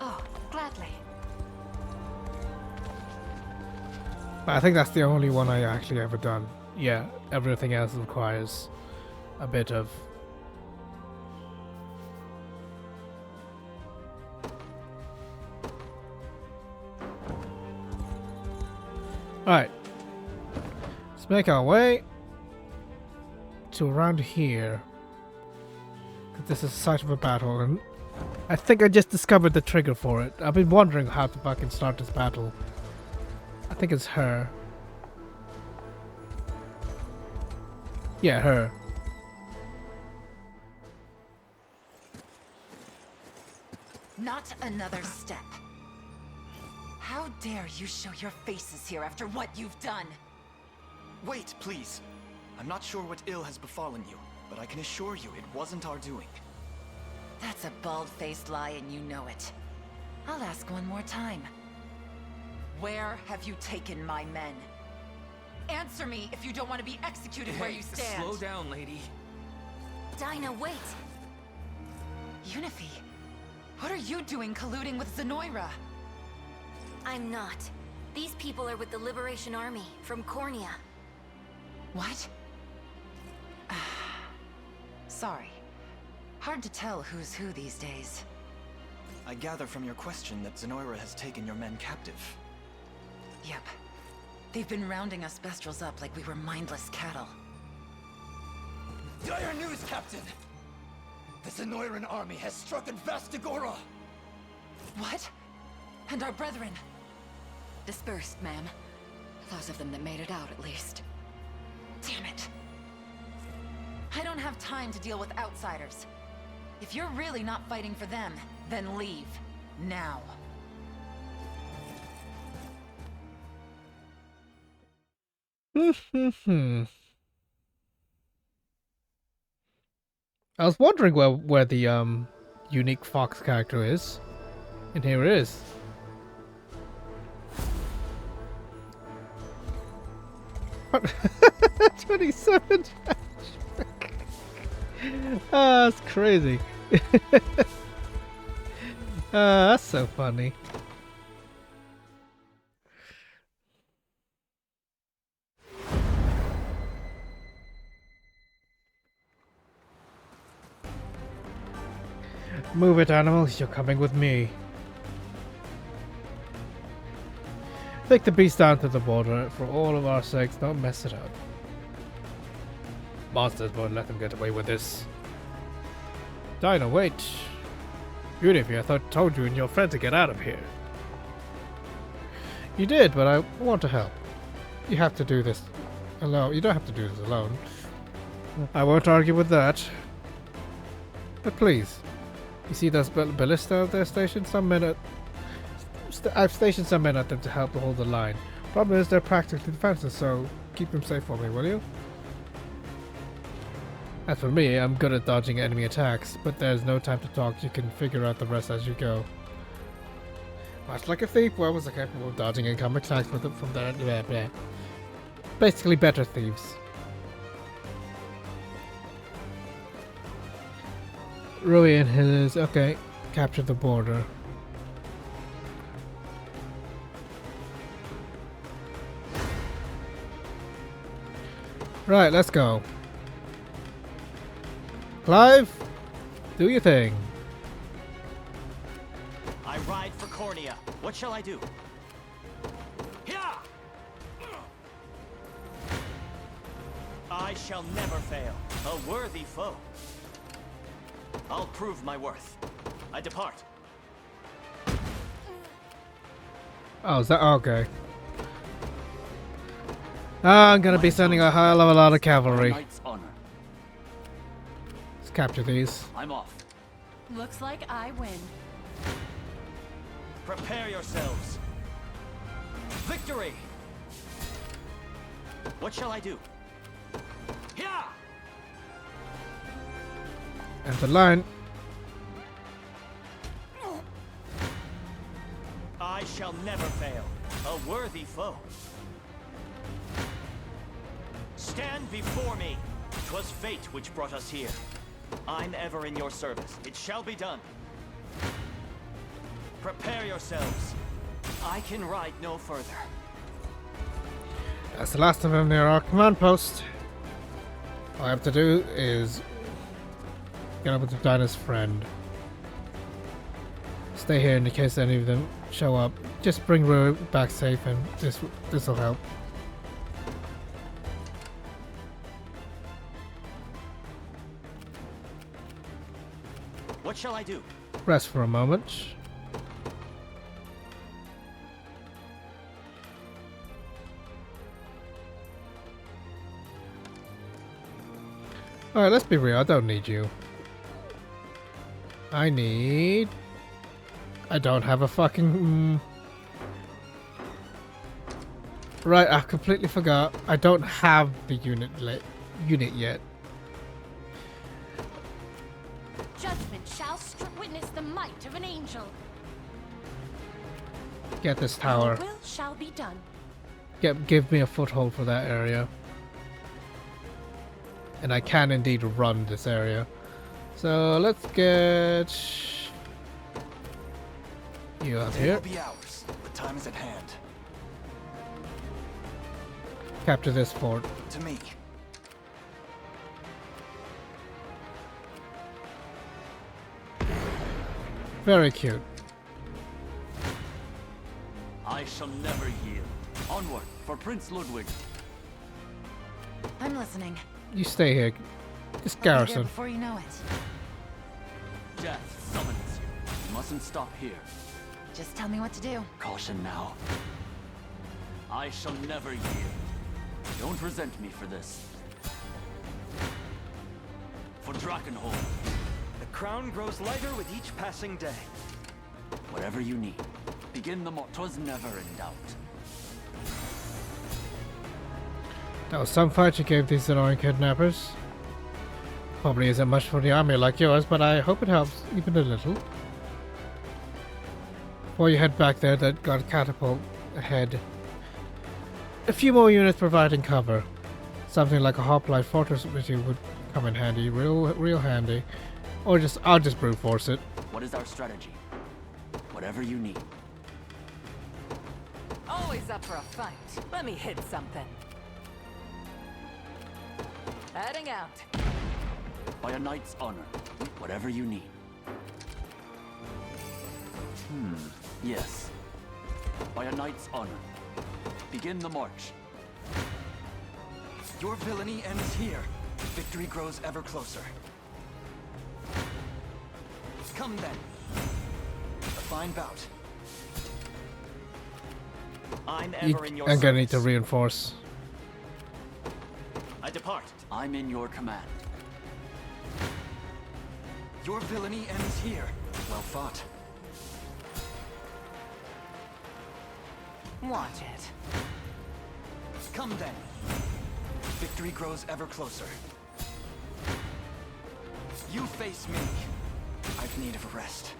S8: Oh, gladly.
S1: I think that's the only one I actually ever done. Yeah, everything else requires a bit of... Alright. Let's make our way to around here. This is the site of a battle, and I think I just discovered the trigger for it. I've been wondering how to fucking start this battle. I think it's her. Yeah, her.
S8: Not another step. How dare you show your faces here after what you've done?
S7: Wait, please. I'm not sure what ill has befallen you, but I can assure you it wasn't our doing.
S8: That's a bald-faced lie and you know it. I'll ask one more time. Where have you taken my men? Answer me if you don't want to be executed where you stand.
S5: Slow down, lady.
S2: Dinah, wait!
S8: Unifi, what are you doing colluding with Zenoira?
S2: I'm not. These people are with the Liberation Army from Cornea.
S8: What? Sorry. Hard to tell who's who these days.
S7: I gather from your question that Zenoira has taken your men captive.
S8: Yep. They've been rounding us Bestrels up like we were mindless cattle.
S7: Dire news, Captain! The Zenoiran army has struck at Vastagora!
S8: What? And our brethren?
S2: Dispersed, ma'am. Those of them that made it out, at least.
S8: Damn it. I don't have time to deal with outsiders. If you're really not fighting for them, then leave. Now.
S1: I was wondering where the unique fox character is. And here it is. What? 27. Ah, that's crazy. That's so funny. Move it, animals. You're coming with me. Take the beast down to the border. For all of our sakes, don't mess it up. Monsters won't let them get away with this. Dinah, wait. Unifi, I told you and your friend to get out of here. You did, but I want to help. You have to do this alone. You don't have to do this alone. I won't argue with that. But please. You see those ballista out there stationed? Some men at... I've stationed some men at them to help hold the line. Problem is they're practically defenseless, so keep them safe for me, will you? As for me, I'm good at dodging enemy attacks, but there's no time to talk. You can figure out the rest as you go. Much like a thief, well, was capable of dodging incoming attacks with it from there. Blah, blah. Basically, better thieves. Rui and his okay, captured the border. Right, let's go. Clive, do your thing.
S5: I ride for Cornea. What shall I do? Yeah! I shall never fail. A worthy foe. I'll prove my worth. I depart.
S1: Oh, is that okay? I'm gonna be sending a hell of a lot of cavalry.
S6: Knight's honor.
S1: Let's capture these.
S6: I'm off.
S11: Looks like I win.
S5: Prepare yourselves. Victory! What shall I do? Yeah!
S1: And the line.
S5: I shall never fail. A worthy foe. Stand before me. 'Twas fate which brought us here. I'm ever in your service. It shall be done. Prepare yourselves. I can ride no further.
S1: That's the last of them near our command post. All I have to do is get up with Dinah's friend. Stay here in case any of them show up. Just bring Rui back safe and this will help.
S5: What shall I do?
S1: Rest for a moment. Alright, let's be real. I don't need you. I don't have a fucking... Right, I completely forgot. I don't have the unit yet.
S12: Judgment shall witness the might of an angel.
S1: Get this tower.
S12: Your will shall be done.
S1: Give me a foothold for that area. And I can indeed run this area. So let's get you out here.
S7: It will be ours. The time is at hand.
S1: Capture this fort.
S7: To me.
S1: Very cute.
S6: I shall never yield. Onward for Prince Ludwig.
S8: I'm listening.
S1: You stay here. Just
S8: I'll be there
S1: garrison.
S8: before you know it.
S6: Death summons you. You mustn't stop here.
S8: Just tell me what to do.
S6: Caution now. I shall never yield. Don't resent me for this. For Drakenhold.
S5: The crown grows lighter with each passing day.
S6: Whatever you need. Begin the 'twas never in doubt.
S1: That was some fight you gave these annoying kidnappers. Probably isn't much for the army like yours, but I hope it helps even a little. Before you head back there, that got catapult ahead. A few more units providing cover. Something like a hoplite fortress with you would come in handy, real handy. Or I'll just brute force it.
S6: What is our strategy? Whatever you need.
S4: Always up for a fight. Let me hit something. Heading out.
S6: By a knight's honor. Whatever you need. Yes. By a knight's honor. Begin the march.
S7: Your villainy ends here. Victory grows ever closer. Come then. A fine bout.
S5: I'm ever in your
S1: I'm gonna need to
S5: service.
S1: reinforce.
S5: I depart.
S6: I'm in your command.
S7: Your villainy ends here. Well fought.
S4: Watch it.
S7: Come then. Victory grows ever closer. You face me. I've need of a rest.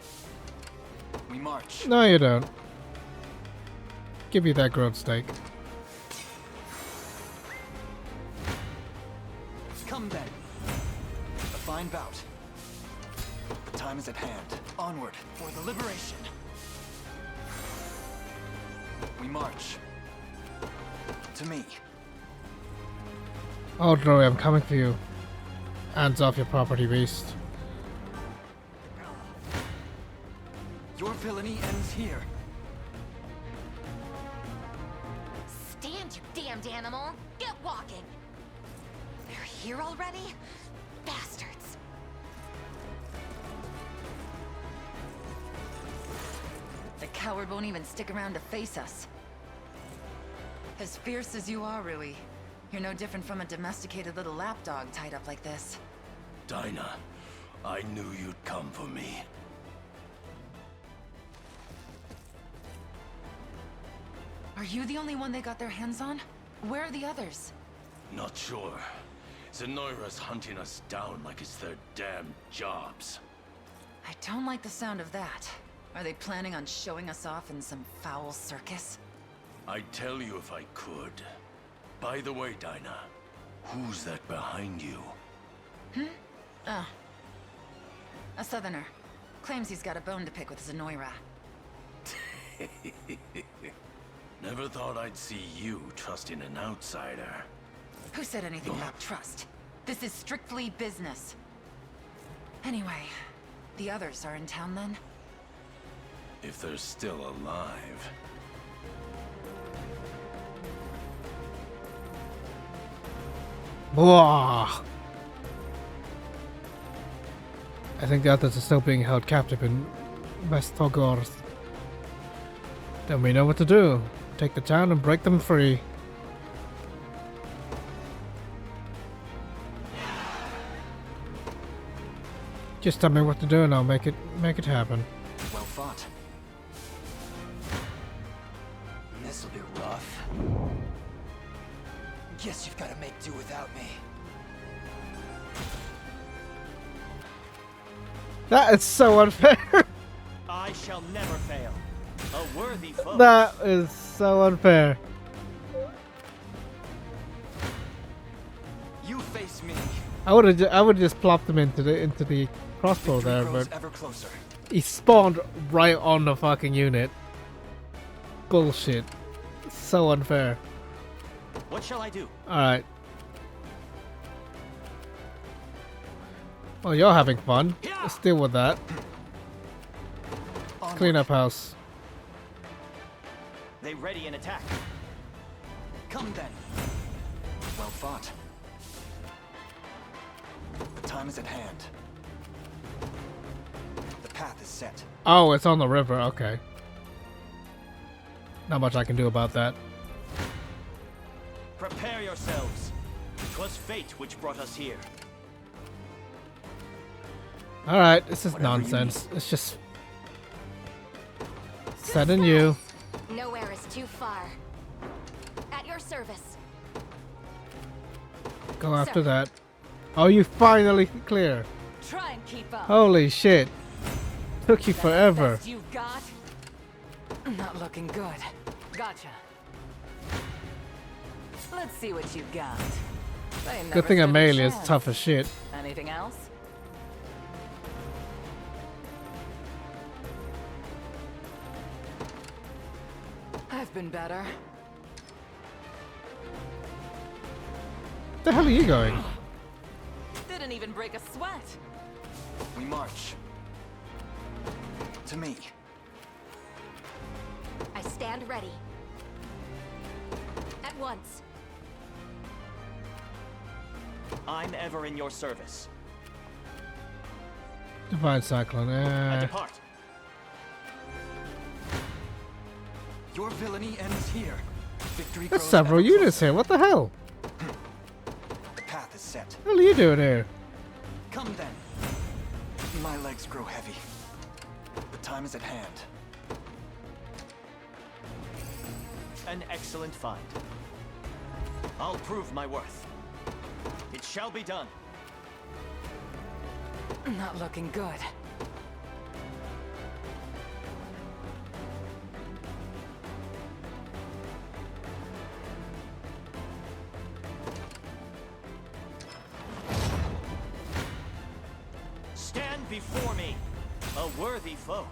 S7: We march.
S1: No, you don't. Give me that grilled steak.
S7: Come then. A fine bout. The time is at hand. Onward for the liberation. We march. To me.
S1: Oh, Droy, I'm coming for you. Hands off your property, beast.
S7: Your villainy ends here.
S8: Stand, you damned animal! Get walking! They're here already? Bastards! The coward won't even stick around to face us. As fierce as you are, Rui, you're no different from a domesticated little lapdog tied up like this.
S13: Dinah, I knew you'd come for me.
S8: Are you the only one they got their hands on? Where are the others?
S13: Not sure. Zenoira's hunting us down like it's their damn jobs.
S8: I don't like the sound of that. Are they planning on showing us off in some foul circus?
S13: I'd tell you if I could. By the way, Dinah, who's that behind you?
S8: Oh. A southerner. Claims he's got a bone to pick with Zenoira.
S13: Never thought I'd see you trusting an outsider.
S8: Who said anything about trust? This is strictly business. Anyway, the others are in town then?
S13: If they're still alive.
S1: Whoa. I think the others are still being held captive in West Thogorth. Then we know what to do. Take the town and break them free. Just tell me what to do and I'll make it happen.
S7: Well fought. This'll be rough. Guess you've got to make do without me.
S1: That is so unfair.
S5: I shall never fail. A worthy foe.
S1: That is so unfair.
S7: You face me.
S1: I would have just plopped him into the crossbow there, but
S7: ever closer.
S1: he spawned right on the fucking unit. Bullshit. So unfair.
S5: What shall I do?
S1: Alright. Well, you're having fun. Let's deal with that. Let's clean up house.
S5: They ready an attack.
S7: Come then. Well fought. The time is at hand. The path is set.
S1: Oh, it's on the river. Okay. Not much I can do about that.
S5: Prepare yourselves. 'Twas fate which brought us here.
S1: Alright, this is nonsense. It's just sending you.
S2: Nowhere is too far. At your service.
S1: Go after that. Oh, you finally clear.
S8: Try and keep up.
S1: Holy shit. Took you forever.
S8: Best you've got? Not looking good. Gotcha. Let's see what you've got. They never
S1: Good thing
S8: stood a
S1: Amelia is
S8: chance.
S1: tough as shit.
S8: Anything else? I've been better.
S1: The hell are you going?
S8: Didn't even break a sweat.
S7: We march. To me.
S2: I stand ready. At once.
S5: I'm ever in your service.
S1: Divine Cyclone.
S5: I depart.
S7: Your villainy ends here. Victory
S1: There's
S7: grows
S1: several
S7: ever
S1: units
S7: closer.
S1: here. What the hell?
S7: The path is set.
S1: What the hell are you doing here?
S7: Come then. My legs grow heavy. The time is at hand.
S5: An excellent find. I'll prove my worth. It shall be done.
S8: Not looking good.
S5: before me, a worthy foe.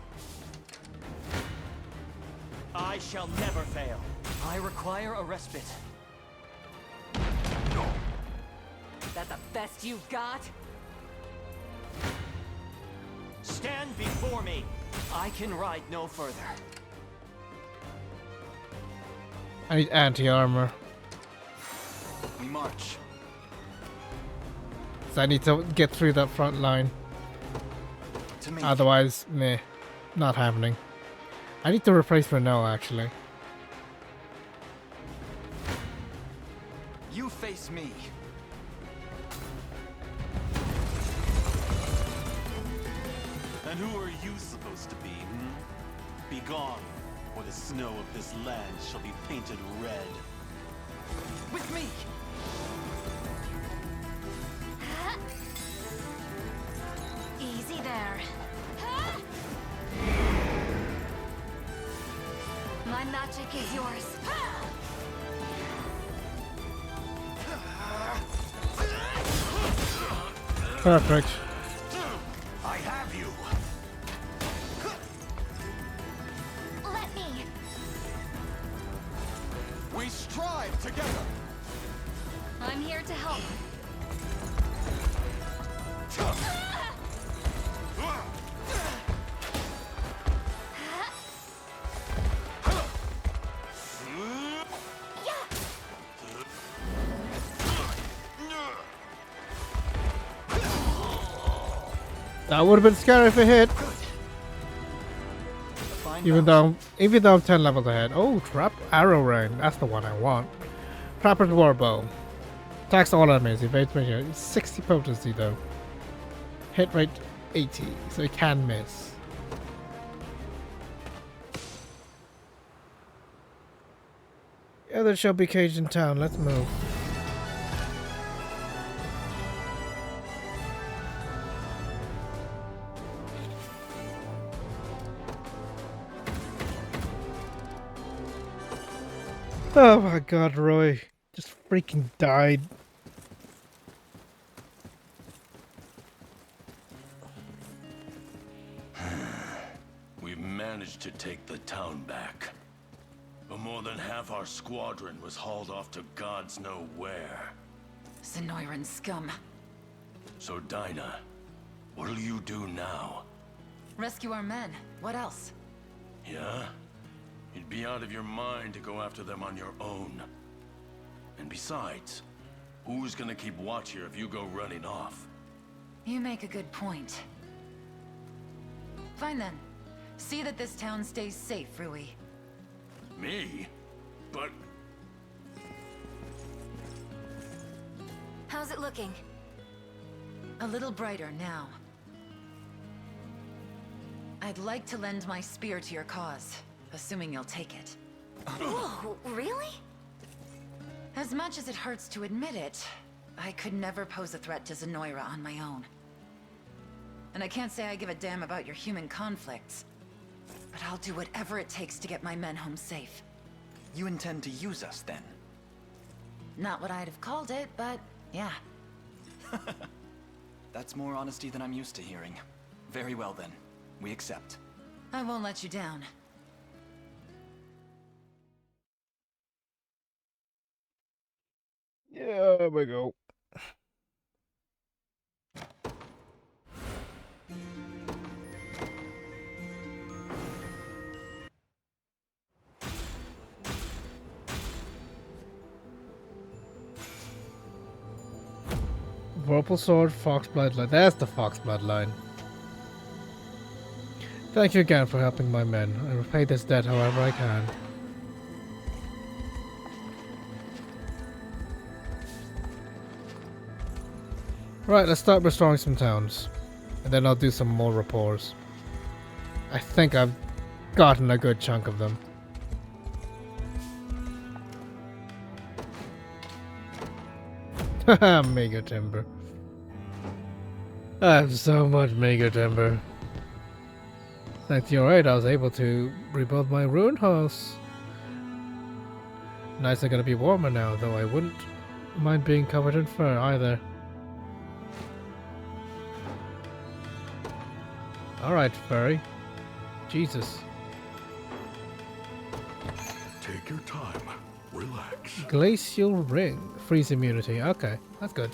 S5: I shall never fail. I require a respite.
S8: That the best you've got?
S5: Stand before me. I can ride no further.
S1: I need anti-armor.
S7: We march.
S1: So I need to get through that front line.
S7: To me.
S1: Otherwise, meh. Not happening. I need to replace Renault, actually.
S7: You face me.
S14: And who are you supposed to be, hmm? Be gone, or the snow of this land shall be painted red.
S8: With me!
S2: Easy there. My magic is yours.
S1: Perfect.
S10: I have you.
S2: Let me.
S7: We strive together.
S2: I'm here to help.
S1: That would have been scary if it hit. Even though I'm 10 levels ahead. Oh, trap arrow rain. That's the one I want. Trapper's warbow. Attacks all enemies. Evades me. 60 potency though. Hit rate 80, so it can miss. Yeah, there shall be cage in town. Let's move. Oh my god, Roy just freaking died.
S13: We've managed to take the town back. But more than half our squadron was hauled off to gods know where.
S8: Zenoiran scum.
S13: So Dinah, what'll you do now?
S8: Rescue our men. What else?
S13: Yeah? You'd be out of your mind to go after them on your own. And besides, who's gonna keep watch here if you go running off?
S8: You make a good point. Fine then. See that this town stays safe, Rui.
S13: Me? But...
S2: How's it looking?
S8: A little brighter now. I'd like to lend my spear to your cause, assuming you'll take it.
S2: Whoa, really?
S8: As much as it hurts to admit it, I could never pose a threat to Zenoira on my own. And I can't say I give a damn about your human conflicts. But I'll do whatever it takes to get my men home safe.
S7: You intend to use us then?
S8: Not what I'd have called it, but yeah.
S7: That's more honesty than I'm used to hearing. Very well then. We accept.
S8: I won't let you down.
S1: Yeah, there we go. Purple sword, fox bloodline. That's the fox bloodline. Thank you again for helping my men. I repay this debt however I can. Right, let's start restoring some towns. And then I'll do some more rapports. I think I've gotten a good chunk of them. Haha, Mega Timber. I have so much Mega Timber. Thanks to your aid, I was able to rebuild my ruined house. Nights are gonna be warmer now, though I wouldn't mind being covered in fur either. Alright, furry. Jesus.
S13: Take your time. Relax.
S1: Glacial ring. Freeze immunity. Okay, that's good.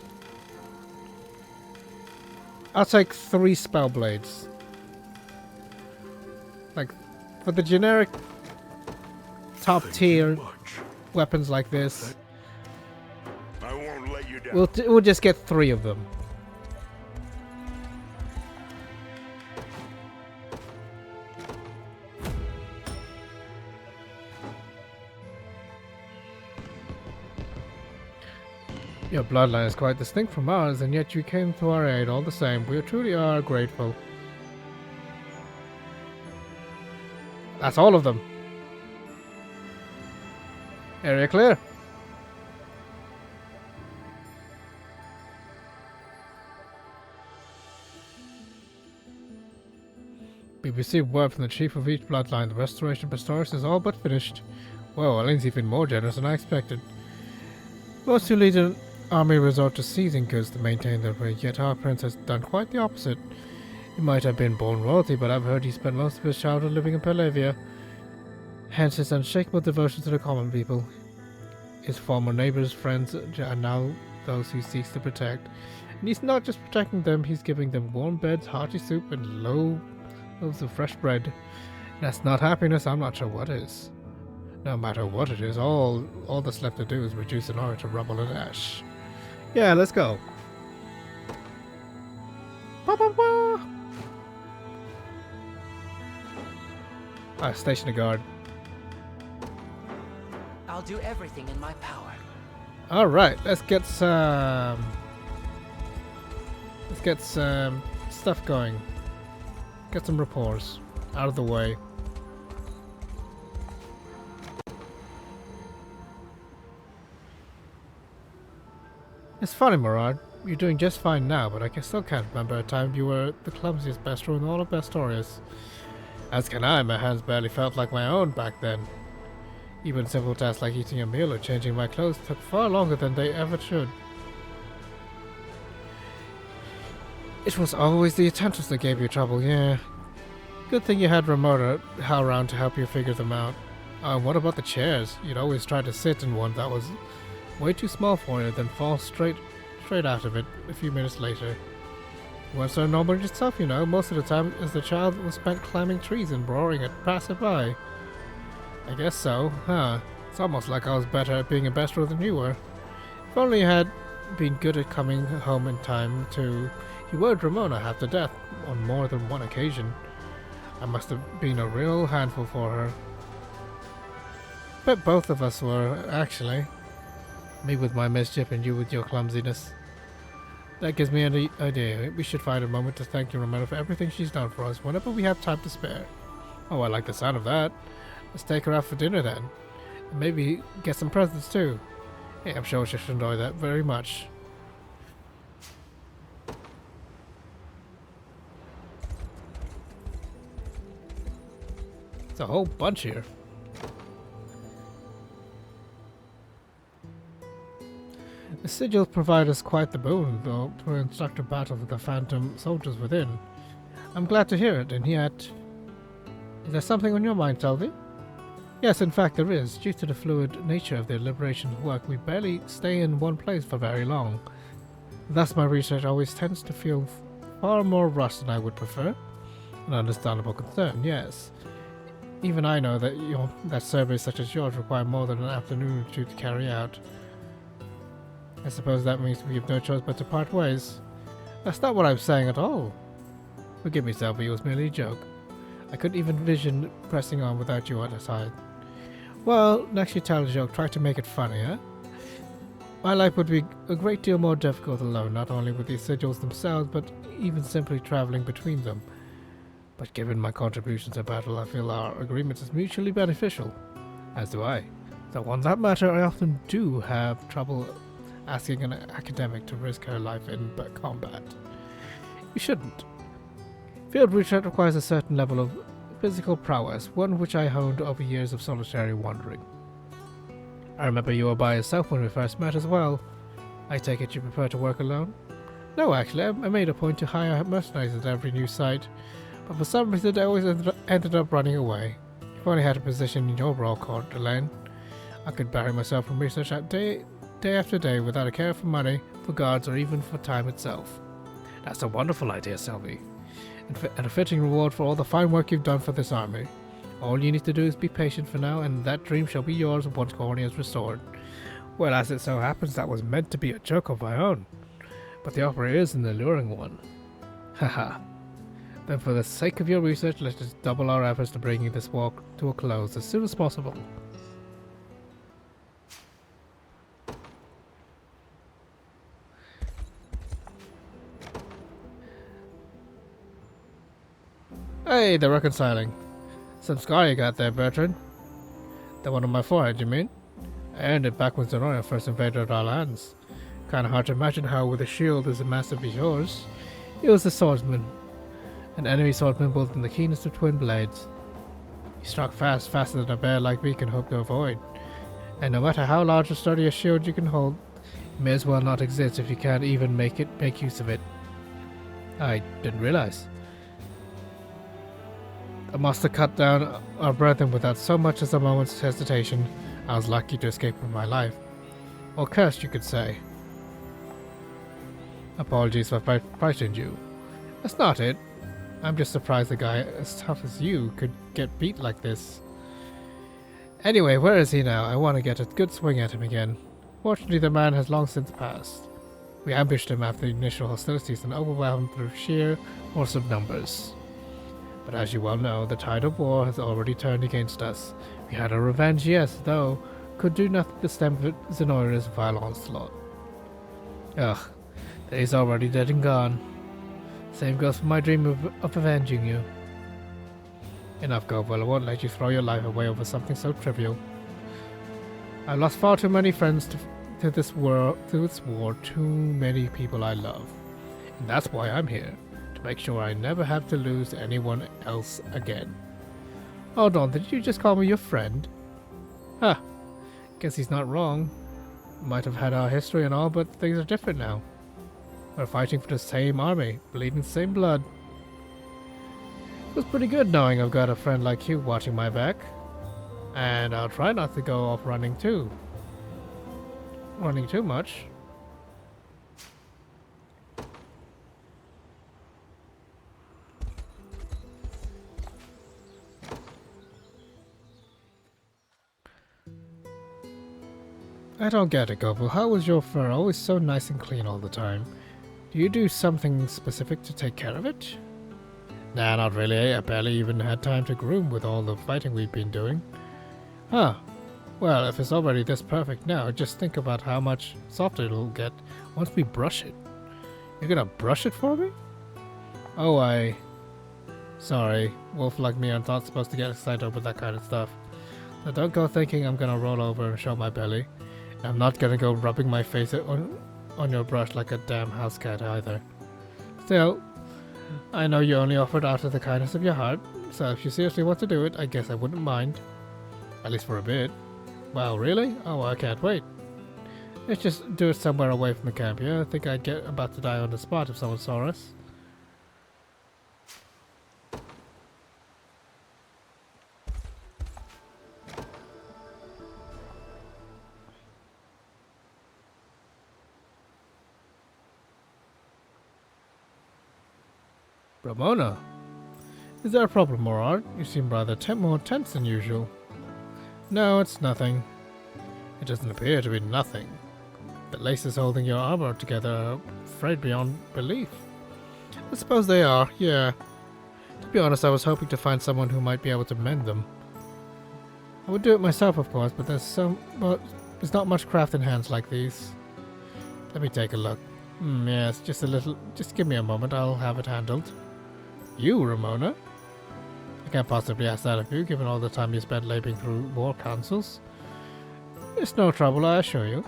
S1: I'll take 3 spell blades. Like, for the generic top tier weapons like this,
S13: I won't let you down.
S1: we'll just get 3 of them. Your bloodline is quite distinct from ours, and yet you came to our aid all the same. We truly are grateful. That's all of them. Area clear. We received word from the chief of each bloodline. The restoration of Bastorias is all but finished. Whoa, Elaine's even more generous than I expected. Most who lead an army resort to seizing goods to maintain their way, yet our prince has done quite the opposite. He might have been born royalty, but I've heard he spent most of his childhood living in Palavia. Hence his unshakable devotion to the common people. His former neighbors, friends, are now those he seeks to protect. And he's not just protecting them, he's giving them warm beds, hearty soup, and loaves of fresh bread. That's not happiness, I'm not sure what is. No matter what it is, all that's left to do is reduce Zenoira to rubble and ash. Yeah, let's go. Station a guard.
S15: I'll do everything in my power.
S1: Alright, let's get some stuff going. Get some rapports out of the way. It's funny, Murad. You're doing just fine now, but I still can't remember a time you were the clumsiest Bastor in all of Bastorias. As can I, my hands barely felt like my own back then. Even simple tasks like eating a meal or changing my clothes took far longer than they ever should. It was always the utensils that gave you trouble, yeah. Good thing you had Ramona around to help you figure them out. What about the chairs? You'd always try to sit in one that was way too small for you, then fall straight out of it a few minutes later. You weren't so normal yourself, you know. Most of the time, as the child was spent climbing trees and roaring at passerby. I guess so, huh? It's almost like I was better at being a Bastor than you were. If only you had been good at coming home in time to... You worried Ramona half to death on more than one occasion. I must have been a real handful for her. Bet both of us were, actually. Me with my mischief and you with your clumsiness. That gives me an idea. We should find a moment to thank Ramona for everything she's done for us whenever we have time to spare. Oh, I like the sound of that. Let's take her out for dinner then. And maybe get some presents too. Hey, I'm sure she'll enjoy that very much. It's a whole bunch here. The sigils provide us quite the boon, though, to instruct a battle with the phantom soldiers within. I'm glad to hear it, and yet... Is there something on your mind, Selby? Yes, in fact there is. Due to the fluid nature of their liberation work, we barely stay in one place for very long. Thus my research always tends to feel far more rushed than I would prefer. An understandable concern, yes. Even I know that surveys such as yours require more than an afternoon or two to carry out. I suppose that means we have no choice but to part ways. That's not what I'm saying at all. Forgive me, Selby, it was merely a joke. I couldn't even envision pressing on without you at our side. Well, next you tell a joke, try to make it funny, eh? My life would be a great deal more difficult alone, not only with the sigils themselves, but even simply traveling between them. But given my contributions to battle, I feel our agreement is mutually beneficial. As do I. So on that matter, I often do have trouble asking an academic to risk her life in combat. You shouldn't. Field research requires a certain level of physical prowess, one which I honed over years of solitary wandering. I remember you were by yourself when we first met as well. I take it you prefer to work alone? No, actually, I made a point to hire mercenaries at every new site. but for some reason they always ended up running away. If I only had a position in your overall court, Elaine, I could bury myself in research day after day without a care for money, for guards, or even for time itself. That's a wonderful idea, Sylvie, and a fitting reward for all the fine work you've done for this army. All you need to do is be patient for now, and that dream shall be yours once Cornea is restored. Well, as it so happens, that was meant to be a joke of my own, but the offer is an alluring one. Haha. Then for the sake of your research, let's just double our efforts to bringing this walk to a close as soon as possible. Hey, they're reconciling. Some scar you got there, Bertrand. The one on my forehead, you mean? I earned it back when Zenoria first invaded our lands. Kinda hard to imagine how, with a shield as massive as yours, he was a swordsman. An enemy swordsman wielding the keenest of twin blades. He struck faster than a bear like me can hope to avoid. And no matter how large or sturdy a shield you can hold, it may as well not exist if you can't even make use of it. I didn't realize. I must have cut down our brethren without so much as a moment's hesitation. I was lucky to escape with my life. Or cursed, you could say. Apologies for frightening you. That's not it. I'm just surprised a guy as tough as you could get beat like this. Anyway, where is he now? I want to get a good swing at him again. Fortunately, the man has long since passed. We ambushed him after the initial hostilities and overwhelmed him through sheer force of numbers. But as you well know, the tide of war has already turned against us. We had our revenge, yes, though could do nothing to stem Zenoira's vile onslaught. Ugh, the day's already dead and gone. Same goes for my dream of avenging you. Enough, Goble. I won't let you throw your life away over something so trivial. I've lost far too many friends to this war, too many people I love. And that's why I'm here. Make sure I never have to lose anyone else again. Hold on, did you just call me your friend? Huh. Guess he's not wrong. Might have had our history and all, but things are different now. We're fighting for the same army, bleeding the same blood. It was pretty good knowing I've got a friend like you watching my back. And I'll try not to go off running too much. I don't get it, Goble. How is your fur always so nice and clean all the time? Do you do something specific to take care of it? Nah, not really. I barely even had time to groom with all the fighting we've been doing. Huh. Well, if it's already this perfect now, just think about how much softer it'll get once we brush it. You're gonna brush it for me? Oh, Sorry. Wolf like me aren't not supposed to get excited over that kind of stuff. So don't go thinking I'm gonna roll over and show my belly. I'm not gonna go rubbing my face on your brush like a damn house cat either. Still, I know you only offered out of the kindness of your heart, so if you seriously want to do it, I guess I wouldn't mind. At least for a bit. Wow, really? Oh, I can't wait. Let's just do it somewhere away from the camp, yeah? I think I'd get about to die on the spot if someone saw us. Ramona? Is there a problem, Morard? You seem rather more tense than usual. No, it's nothing. It doesn't appear to be nothing. The laces holding your armor together are frayed beyond belief. I suppose they are, yeah. To be honest, I was hoping to find someone who might be able to mend them. I would do it myself, of course, but there's not much craft in hands like these. Let me take a look. Yes, just a little. Just give me a moment, I'll have it handled. You, Ramona? I can't possibly ask that of you, given all the time you spent laboring through war councils. It's no trouble, I assure you.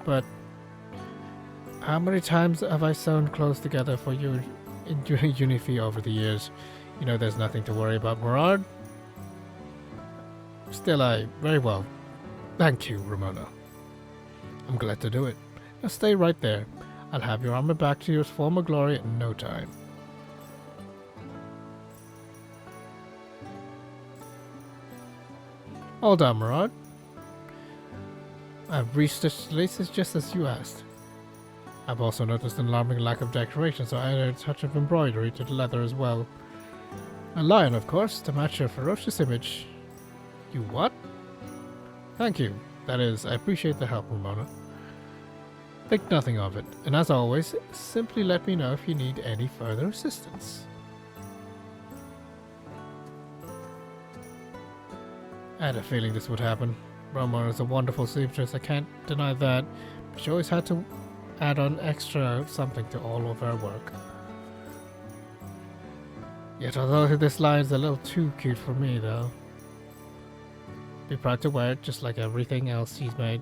S1: But how many times have I sewn clothes together for you in Unifi over the years? You know there's nothing to worry about, Morard. Still, very well. Thank you, Ramona. I'm glad to do it. Now stay right there. I'll have your armor back to your former glory in no time. All done, Murad. I've restitched the laces just as you asked. I've also noticed an alarming lack of decoration, so I added a touch of embroidery to the leather as well. A lion, of course, to match your ferocious image. You what? Thank you. That is, I appreciate the help, Ramona. Think nothing of it, and as always, simply let me know if you need any further assistance. I had a feeling this would happen. Ramona is a wonderful seamstress, I can't deny that, but she always had to add on extra something to all of her work. Yet although this line is a little too cute for me though. Be proud to wear it just like everything else he's made.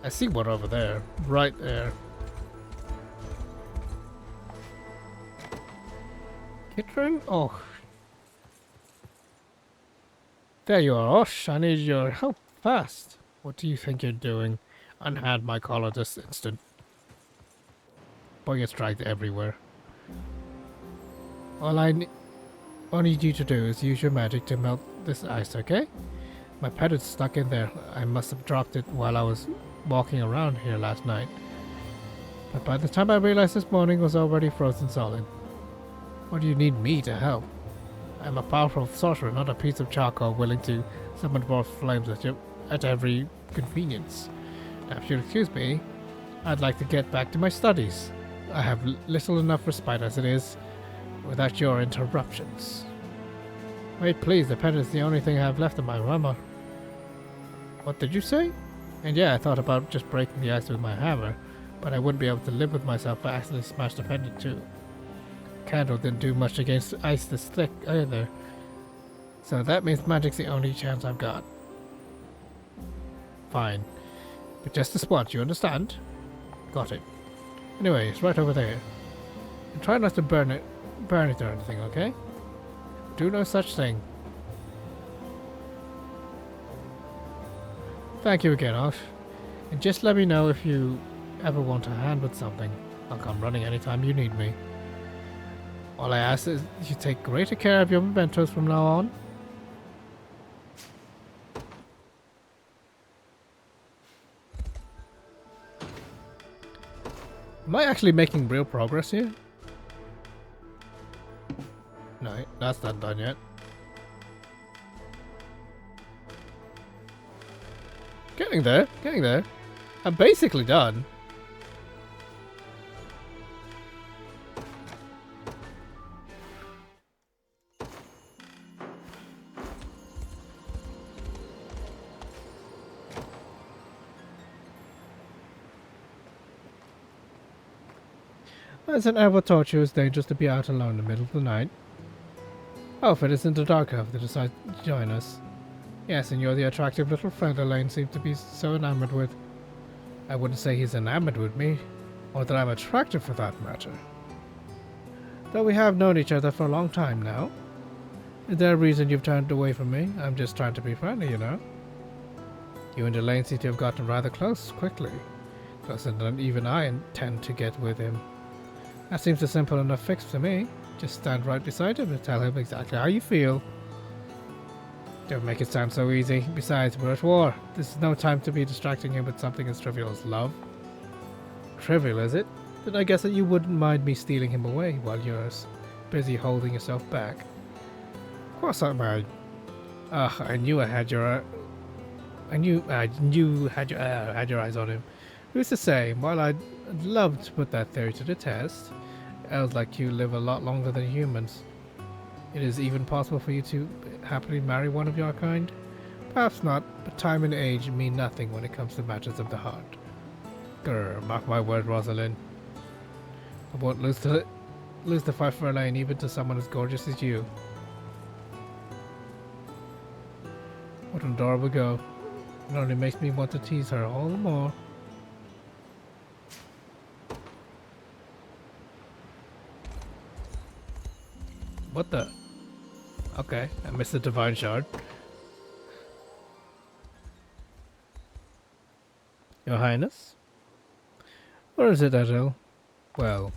S1: I see one over there, right there. Kitrin? Oh. There you are, Osh. I need your help fast. What do you think you're doing? Unhand my collar this instant. Boy gets dragged everywhere. All I need you to do is use your magic to melt this ice, okay? My pet is stuck in there. I must have dropped it while I was walking around here last night. But by the time I realized this morning, it was already frozen solid. Or do you need me to help? I'm a powerful sorcerer, not a piece of charcoal willing to summon dwarf flames at every convenience. Now, if you'll excuse me, I'd like to get back to my studies. I have little enough respite as it is, without your interruptions. Wait, please, the pen is the only thing I have left of my armor. What did you say? And yeah, I thought about just breaking the ice with my hammer, but I wouldn't be able to live with myself if I accidentally smashed the pendant too. Candle didn't do much against ice this thick either, so that means magic's the only chance I've got. Fine, but just a spot, you understand? Got it. Anyway, it's right over there. And try not to burn it or anything, okay? Do no such thing. Thank you again, Osh. And just let me know if you ever want a hand with something. I'll come running anytime you need me. All I ask is you take greater care of your mementos from now on. Am I actually making real progress here? No, that's not done yet. Getting there, getting there. I'm basically done. As an ever taught you, it's dangerous to be out alone in the middle of the night. Oh, if it isn't the dark elf that decides to join us. Yes, and you're the attractive little friend Elaine seems to be so enamored with. I wouldn't say he's enamored with me, or that I'm attractive for that matter. Though we have known each other for a long time now. Is there a reason you've turned away from me? I'm just trying to be friendly, you know. You and Elaine seem to have gotten rather close quickly. Closer than even I intend to get with him. That seems a simple enough fix to me. Just stand right beside him and tell him exactly how you feel. Don't make it sound so easy. Besides, we're at war. This is no time to be distracting him with something as trivial as love. Trivial, is it? Then I guess that you wouldn't mind me stealing him away while you're busy holding yourself back. Of course I mind. I knew I had your... I knew you had your eyes on him. Who's to say? While I'd love to put that theory to the test, elves like you live a lot longer than humans. It is even possible for you to happily marry one of your kind? Perhaps not, but time and age mean nothing when it comes to matters of the heart. Grr, mark my word, Rosalind. I won't lose the fight for Elaine even to someone as gorgeous as you. What an adorable girl. It only makes me want to tease her all the more. What the? Okay, I missed the divine shard. Your Highness? Or is it, Adele? Well,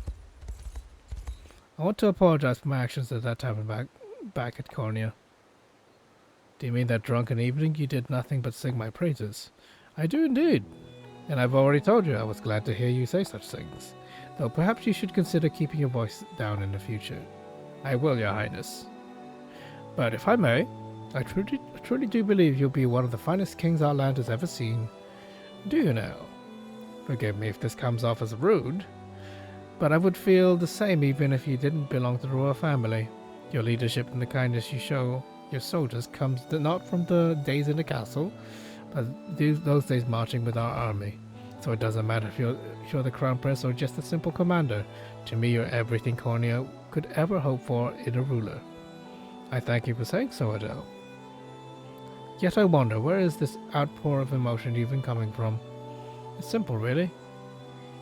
S1: I want to apologize for my actions at that time back at Cornea. Do you mean that drunken evening you did nothing but sing my praises? I do indeed. And I've already told you I was glad to hear you say such things. Though perhaps you should consider keeping your voice down in the future. I will, Your Highness. But if I may, I truly do believe you'll be one of the finest kings our land has ever seen. Do you now? Forgive me if this comes off as rude, but I would feel the same even if you didn't belong to the royal family. Your leadership and the kindness you show your soldiers comes not from the days in the castle, but those days marching with our army. So it doesn't matter if you're the crown prince or just a simple commander. To me, you're everything Cornea could ever hope for in a ruler. I thank you for saying so, Adele. Yet I wonder, where is this outpour of emotion even coming from? It's simple, really.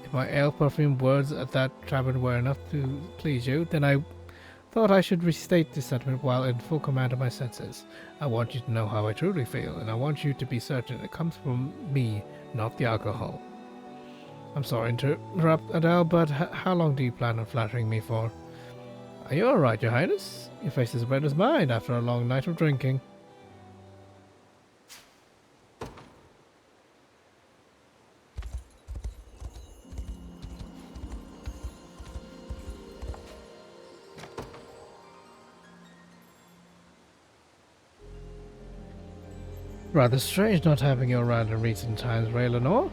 S1: If my ale-perfumed words at that tavern were enough to please you, then I thought I should restate this sentiment while in full command of my senses. I want you to know how I truly feel, and I want you to be certain it comes from me, not the alcohol. I'm sorry to interrupt, Adele, but how long do you plan on flattering me for? Are you alright, Your Highness? Your face is red as mine after a long night of drinking. Rather strange not having you around in recent times, Raylanor.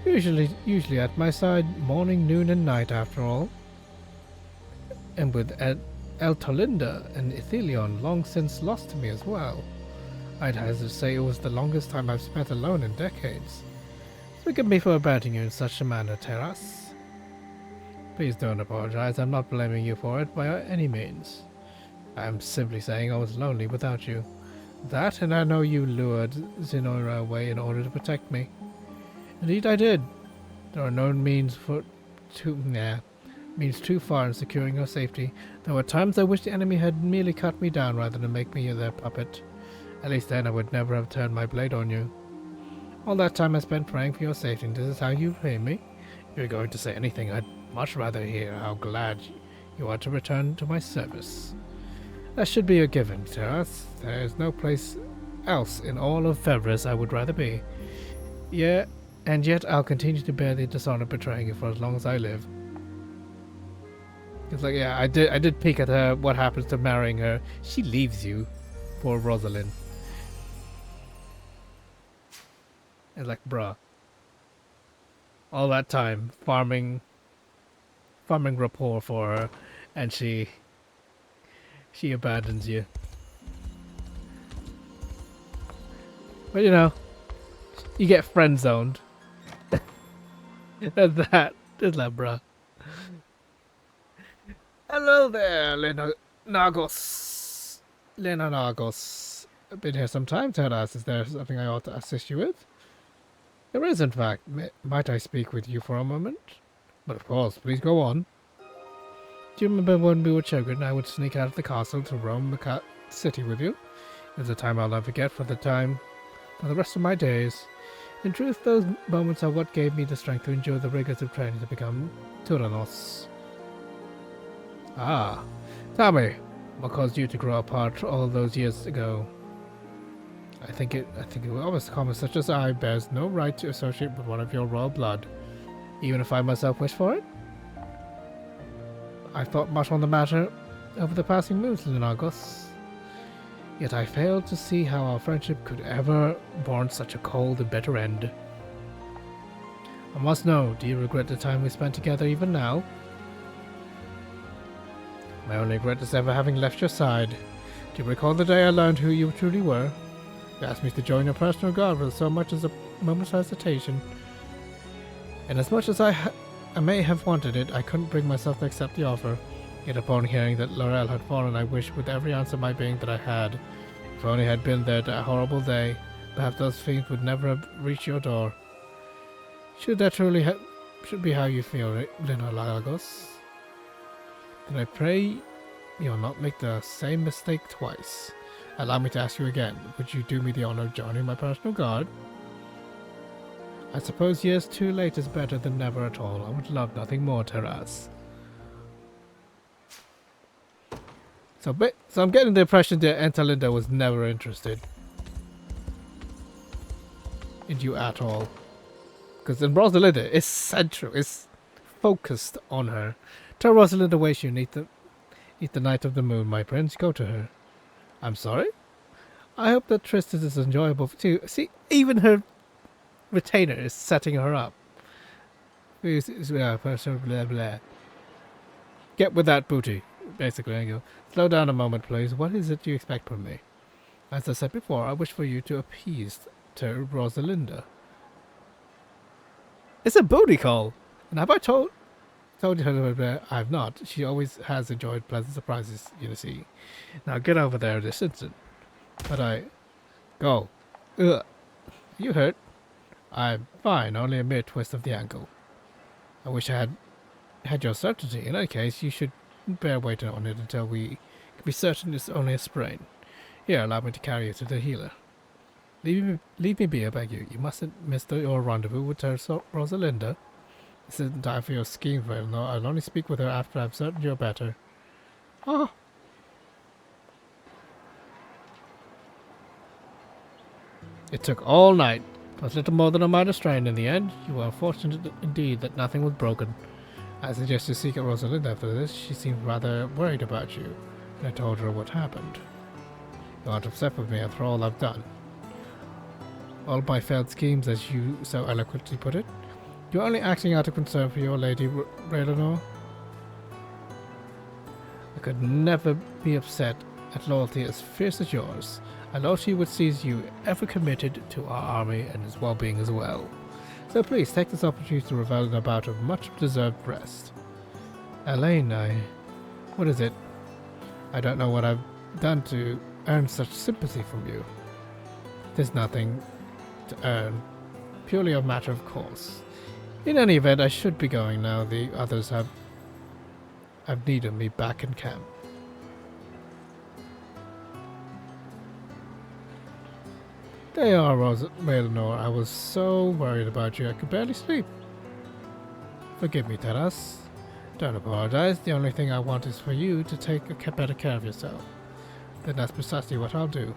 S1: Usually at my side, morning, noon, and night, after all. And with Eltolinda and Ithelion long since lost to me as well. I'd hazard to say it was the longest time I've spent alone in decades. Forgive me for abandoning you in such a manner, Terras. Please don't apologize, I'm not blaming you for it by any means. I'm simply saying I was lonely without you. That, and I know you lured Zenoira away in order to protect me. Indeed I did. There are no means too far in securing your safety, though at times I wish the enemy had merely cut me down rather than make me their puppet. At least then I would never have turned my blade on you. All that time I spent praying for your safety, and this is how you pay me? If you're going to say anything, I'd much rather hear how glad you are to return to my service. That should be a given, Terras. There is no place else in all of Fevris I would rather be. Yeah, and yet I'll continue to bear the dishonor of betraying you for as long as I live. It's like, yeah, I did peek at her, what happens to marrying her. She leaves you for Rosalind. It's like, bruh. All that time farming rapport for her, and she abandons you. But you know, you get friend zoned. That's that, bruh. Hello there, Lena Nagos. I've been here some time, Terras. Is there something I ought to assist you with? There is, in fact. Might I speak with you for a moment? But of course, please go on. Do you remember when we were children, I would sneak out of the castle to roam the city with you? It's a time I'll never forget for the rest of my days. In truth, those moments are what gave me the strength to endure the rigors of training to become Tyrannos. Ah, tell me, what caused you to grow apart all those years ago? I think it was almost common such as I bears no right to associate with one of your royal blood, even if I myself wish for it. I thought much on the matter over the passing moons, Linagos. Yet I failed to see how our friendship could ever warrant such a cold and bitter end. I must know, do you regret the time we spent together even now? My only regret is ever having left your side. Do you recall the day I learned who you truly were? You asked me to join your personal guard with so much as a moment's hesitation. And as much as I may have wanted it, I couldn't bring myself to accept the offer. Yet upon hearing that Laurel had fallen, I wished with every ounce of my being that I had. If only I had been there that horrible day, perhaps those fiends would never have reached your door. Should that truly should be how you feel, Lina Lagos? Then I pray you'll not make the same mistake twice. Allow me to ask you again, would you do me the honor of joining my personal guard? I suppose years too late is better than never at all. I would love nothing more, Terras. So I'm getting the impression that Antalinda was never interested in you at all. Because in Rosalinda, it's central, it's focused on her. Tell Rosalinda ways you need to eat the night of the moon, my prince. Go to her. I'm sorry? I hope that Tristan is enjoyable too. See, even her retainer is setting her up. Blah, blah. Get with that booty. Basically, I go. Slow down a moment, please. What is it you expect from me? As I said before, I wish for you to appease to Rosalinda. It's a booty call. And have I told you her? I have not. She always has enjoyed pleasant surprises, you see. Now get over there this instant. But go. Ugh. You hurt? I'm fine, only a mere twist of the ankle. I wish I had your certainty. In any case, you should bear weight on it until we can be certain it's only a sprain. Here, allow me to carry you to the healer. Leave me be, I beg you. You mustn't miss your rendezvous with her Rosalinda. This isn't time for your scheme, Vale. No, I'll only speak with her after I'm certain you're better. Ah. It took all night, but little more than a minor strain in the end. You were fortunate indeed that nothing was broken. I suggest you seek out Rosalinda after this. She seemed rather worried about you, and I told her what happened. You aren't upset with me after all I've done. All my failed schemes, as you so eloquently put it. You're only acting out of concern for your lady, Raylanor. I could never be upset at loyalty as fierce as yours. I know she would see you ever committed to our army and its well-being as well. So please take this opportunity to revel in a bout of much-deserved rest. Elaine, what is it? I don't know what I've done to earn such sympathy from you. There's nothing to earn. Purely a matter of course. In any event, I should be going now. The others have needed me back in camp. They are, Raylanor. I was so worried about you, I could barely sleep. Forgive me, Terras. Don't apologize. The only thing I want is for you to take better care of yourself. Then that's precisely what I'll do.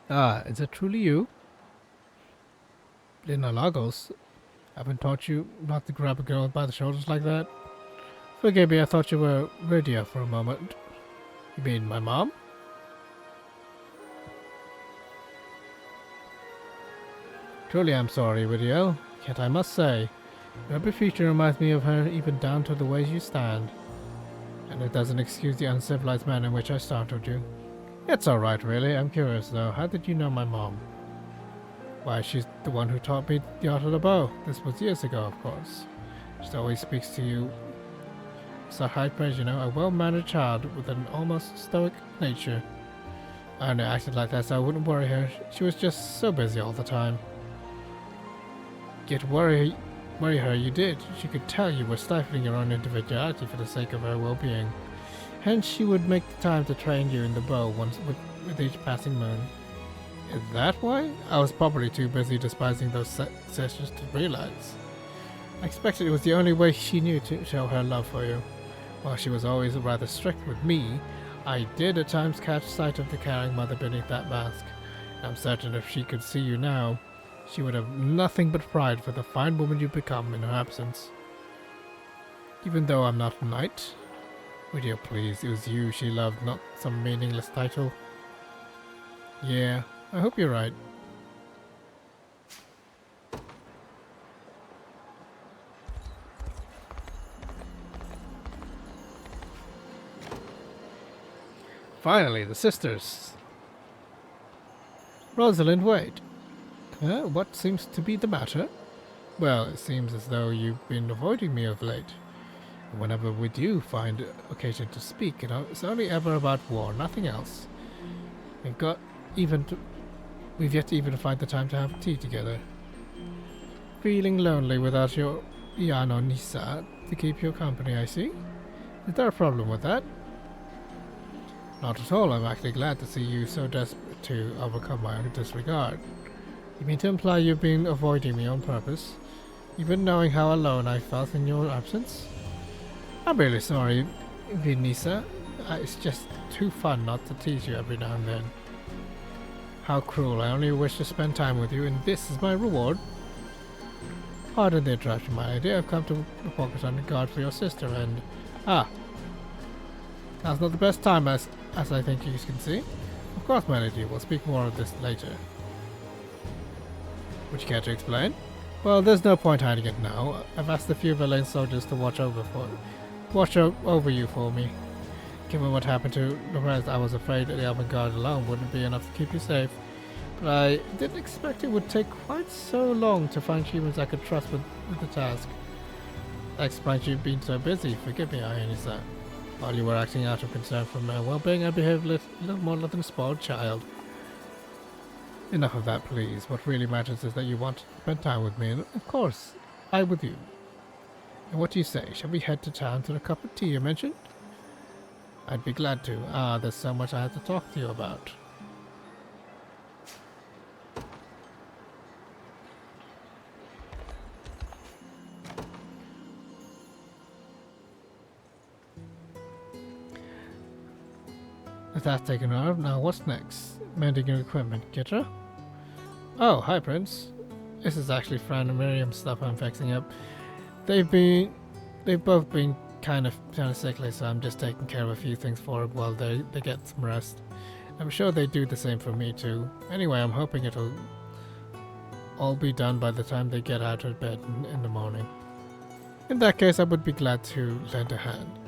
S1: Ah, is it truly you? Lina Lagos, haven't taught you not to grab a girl by the shoulders like that? Forgive me, I thought you were Rydia for a moment. You mean my mom? Truly I'm sorry, Rydia, yet I must say, your every feature reminds me of her, even down to the way you stand. And it doesn't excuse the uncivilized manner in which I startled you. It's alright, really. I'm curious, though. How did you know my mom? Why, she's the one who taught me the art of the bow. This was years ago, of course. She always speaks to you. So high praise, you know. A well-mannered child with an almost stoic nature. I only acted like that so I wouldn't worry her. She was just so busy all the time. Yet worry her you did. She could tell you were stifling your own individuality for the sake of her well-being. Hence she would make the time to train you in the bow once with each passing moon. Is that why? I was probably too busy despising those sessions to realize. I expected it was the only way she knew to show her love for you. While she was always rather strict with me, I did at times catch sight of the caring mother beneath that mask. I'm certain if she could see you now, she would have nothing but pride for the fine woman you've become in her absence. Even though I'm not a knight. Would you please, it was you she loved, not some meaningless title. Yeah, I hope you're right. Finally, the sisters. Rosalind, wait. What seems to be the matter? Well, it seems as though you've been avoiding me of late. Whenever we do find occasion to speak, it's only ever about war, nothing else. We've yet to even find the time to have tea together. feeling lonely without your Ian or Nisa to keep you company, I see. Is there a problem with that? Not at all. I'm actually glad to see you so desperate to overcome my disregard. You mean to imply you've been avoiding me on purpose, even knowing how alone I felt in your absence? I'm really sorry, Vinisa. It's just too fun not to tease you every now and then. How cruel. I only wish to spend time with you, and this is my reward. Pardon the interruption, my lady. I've come to focus on regard for your sister, and... Ah! Now's not the best time, as I think you can see. Of course, my lady. We'll speak more of this later. Would you care to explain? Well, there's no point hiding it now. I've asked a few Villain soldiers to watch over you for me. Given what happened to the rest, I was afraid the avant-garde alone wouldn't be enough to keep you safe. But I didn't expect it would take quite so long to find humans I could trust with the task. That explains you being so busy. Forgive me, Ayane-san. While you were acting out of concern for my well-being, I behaved a little more than a spoiled child. Enough of that, please. What really matters is that you want to spend time with me, and of course, I with you. And what do you say? Shall we head to town to a cup of tea you mentioned? I'd be glad to. Ah, there's so much I have to talk to you about. That's taken care of. Now what's next? Mending your equipment, Kitra? Oh, hi Prince. This is actually Fran and Miriam's stuff I'm fixing up. They've both been kind of sickly, so I'm just taking care of a few things for them while they get some rest. I'm sure they do the same for me too. Anyway, I'm hoping it'll all be done by the time they get out of bed in the morning. In that case, I would be glad to lend a hand.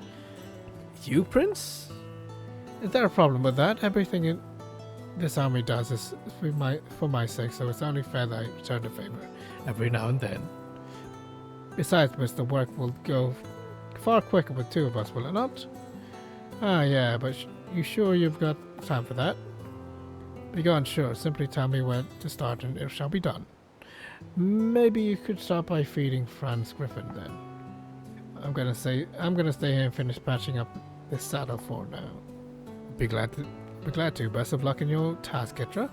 S1: You, Prince? Is there a problem with that? Everything this army does is for my sake, so it's only fair that I return the favor every now and then. Besides, Miss, the work will go far quicker with two of us, will it not? Ah, yeah, but you sure you've got time for that? Be gone, sure. Simply tell me where to start and it shall be done. Maybe you could start by feeding Franz Griffin then. I'm gonna stay here and finish patching up this saddle for now. Be glad to. Best of luck in your task, Kitra.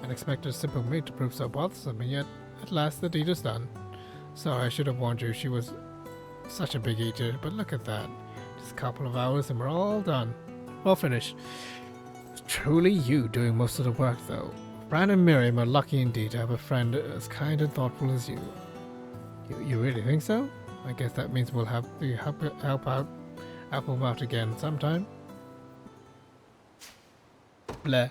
S1: Unexpected simple meat to prove so bothersome, and yet at last the deed is done. Sorry, I should have warned you. She was such a big eater, but look at that. Just a couple of hours and we're all done. All finished. It's truly you doing most of the work, though. Fran and Miriam are lucky indeed to have a friend as kind and thoughtful as you. You really think so? I guess that means we'll have to help them out again sometime. Bleh.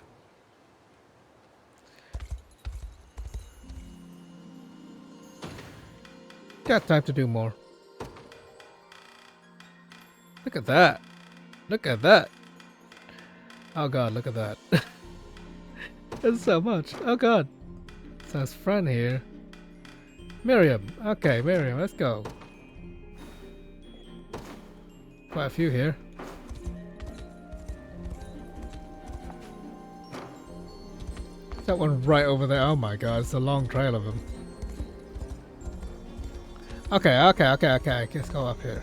S1: Got time to do more. Look at that. Look at that. Oh god, look at that. That's so much. Oh god. So it's Fran here. Miriam. Okay, Miriam, let's go. Quite a few here. That one right over there. Oh my god, it's a long trail of them. Okay. Let's go up here.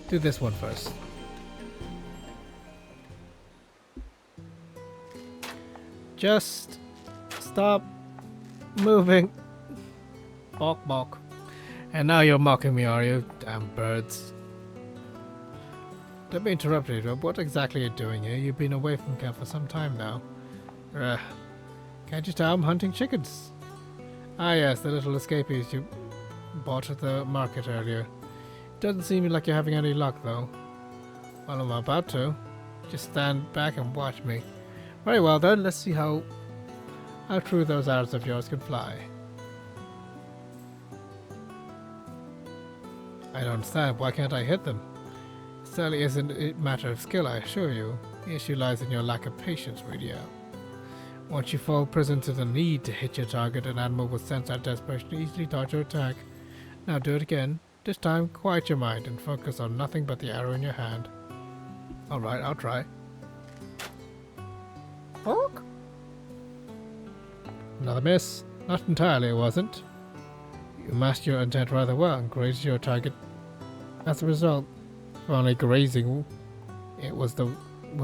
S1: Do this one first. Just stop moving. Balk, balk. And now you're mocking me, are you? Damn birds. Don't be interrupted, but what exactly are you doing here? You've been away from camp for some time now. Can't you tell I'm hunting chickens? Ah yes, the little escapees you bought at the market earlier. Doesn't seem like you're having any luck though. Well, I'm about to. Just stand back and watch me. Very well then, let's see how true those arrows of yours can fly. I don't understand, why can't I hit them? It certainly isn't a matter of skill, I assure you. The issue lies in your lack of patience, Rydia. Once you fall prison to the need to hit your target, an animal will sense that desperation to easily dodge your attack. Now do it again. This time, quiet your mind and focus on nothing but the arrow in your hand. Alright, I'll try. Honk? Another miss. Not entirely, it wasn't. You masked your intent rather well and grazed your target. As a result, only grazing it was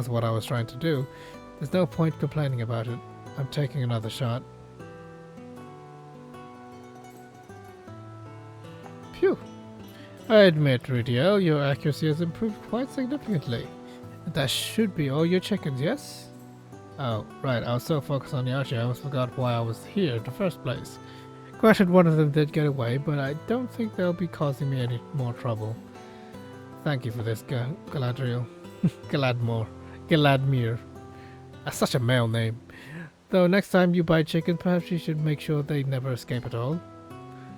S1: what I was trying to do. There's no point complaining about it. I'm taking another shot. Phew. I admit, Rudiel, your accuracy has improved quite significantly. That should be all your chickens, yes? Oh, right, I was so focused on the archery I almost forgot why I was here in the first place. Granted, one of them did get away, but I don't think they'll be causing me any more trouble. Thank you for this, Galadriel. Galadmir. That's such a male name. Though next time you buy chicken, perhaps you should make sure they never escape at all.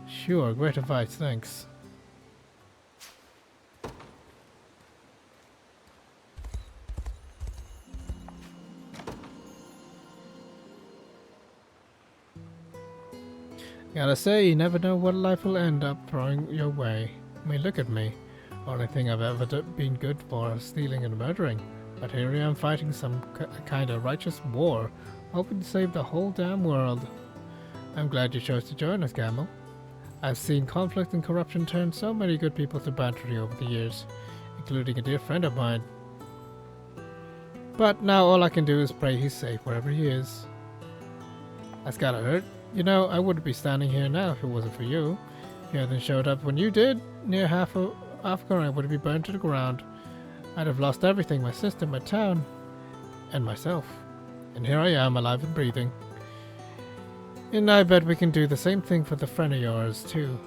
S1: Sure, great advice, thanks. Gotta say, you never know what life will end up throwing your way. I mean, look at me. Only thing I've ever been good for is stealing and murdering. But here I am fighting some kind of righteous war, hoping to save the whole damn world. I'm glad you chose to join us, Gamble. I've seen conflict and corruption turn so many good people to banditry over the years, including a dear friend of mine. But now all I can do is pray he's safe wherever he is. That's gotta hurt. You know, I wouldn't be standing here now if it wasn't for you. If you hadn't showed up when you did, near half of Afghan would be burned to the ground. I'd have lost everything, my sister, my town, and myself. And here I am, alive and breathing. And I bet we can do the same thing for the friend of yours, too.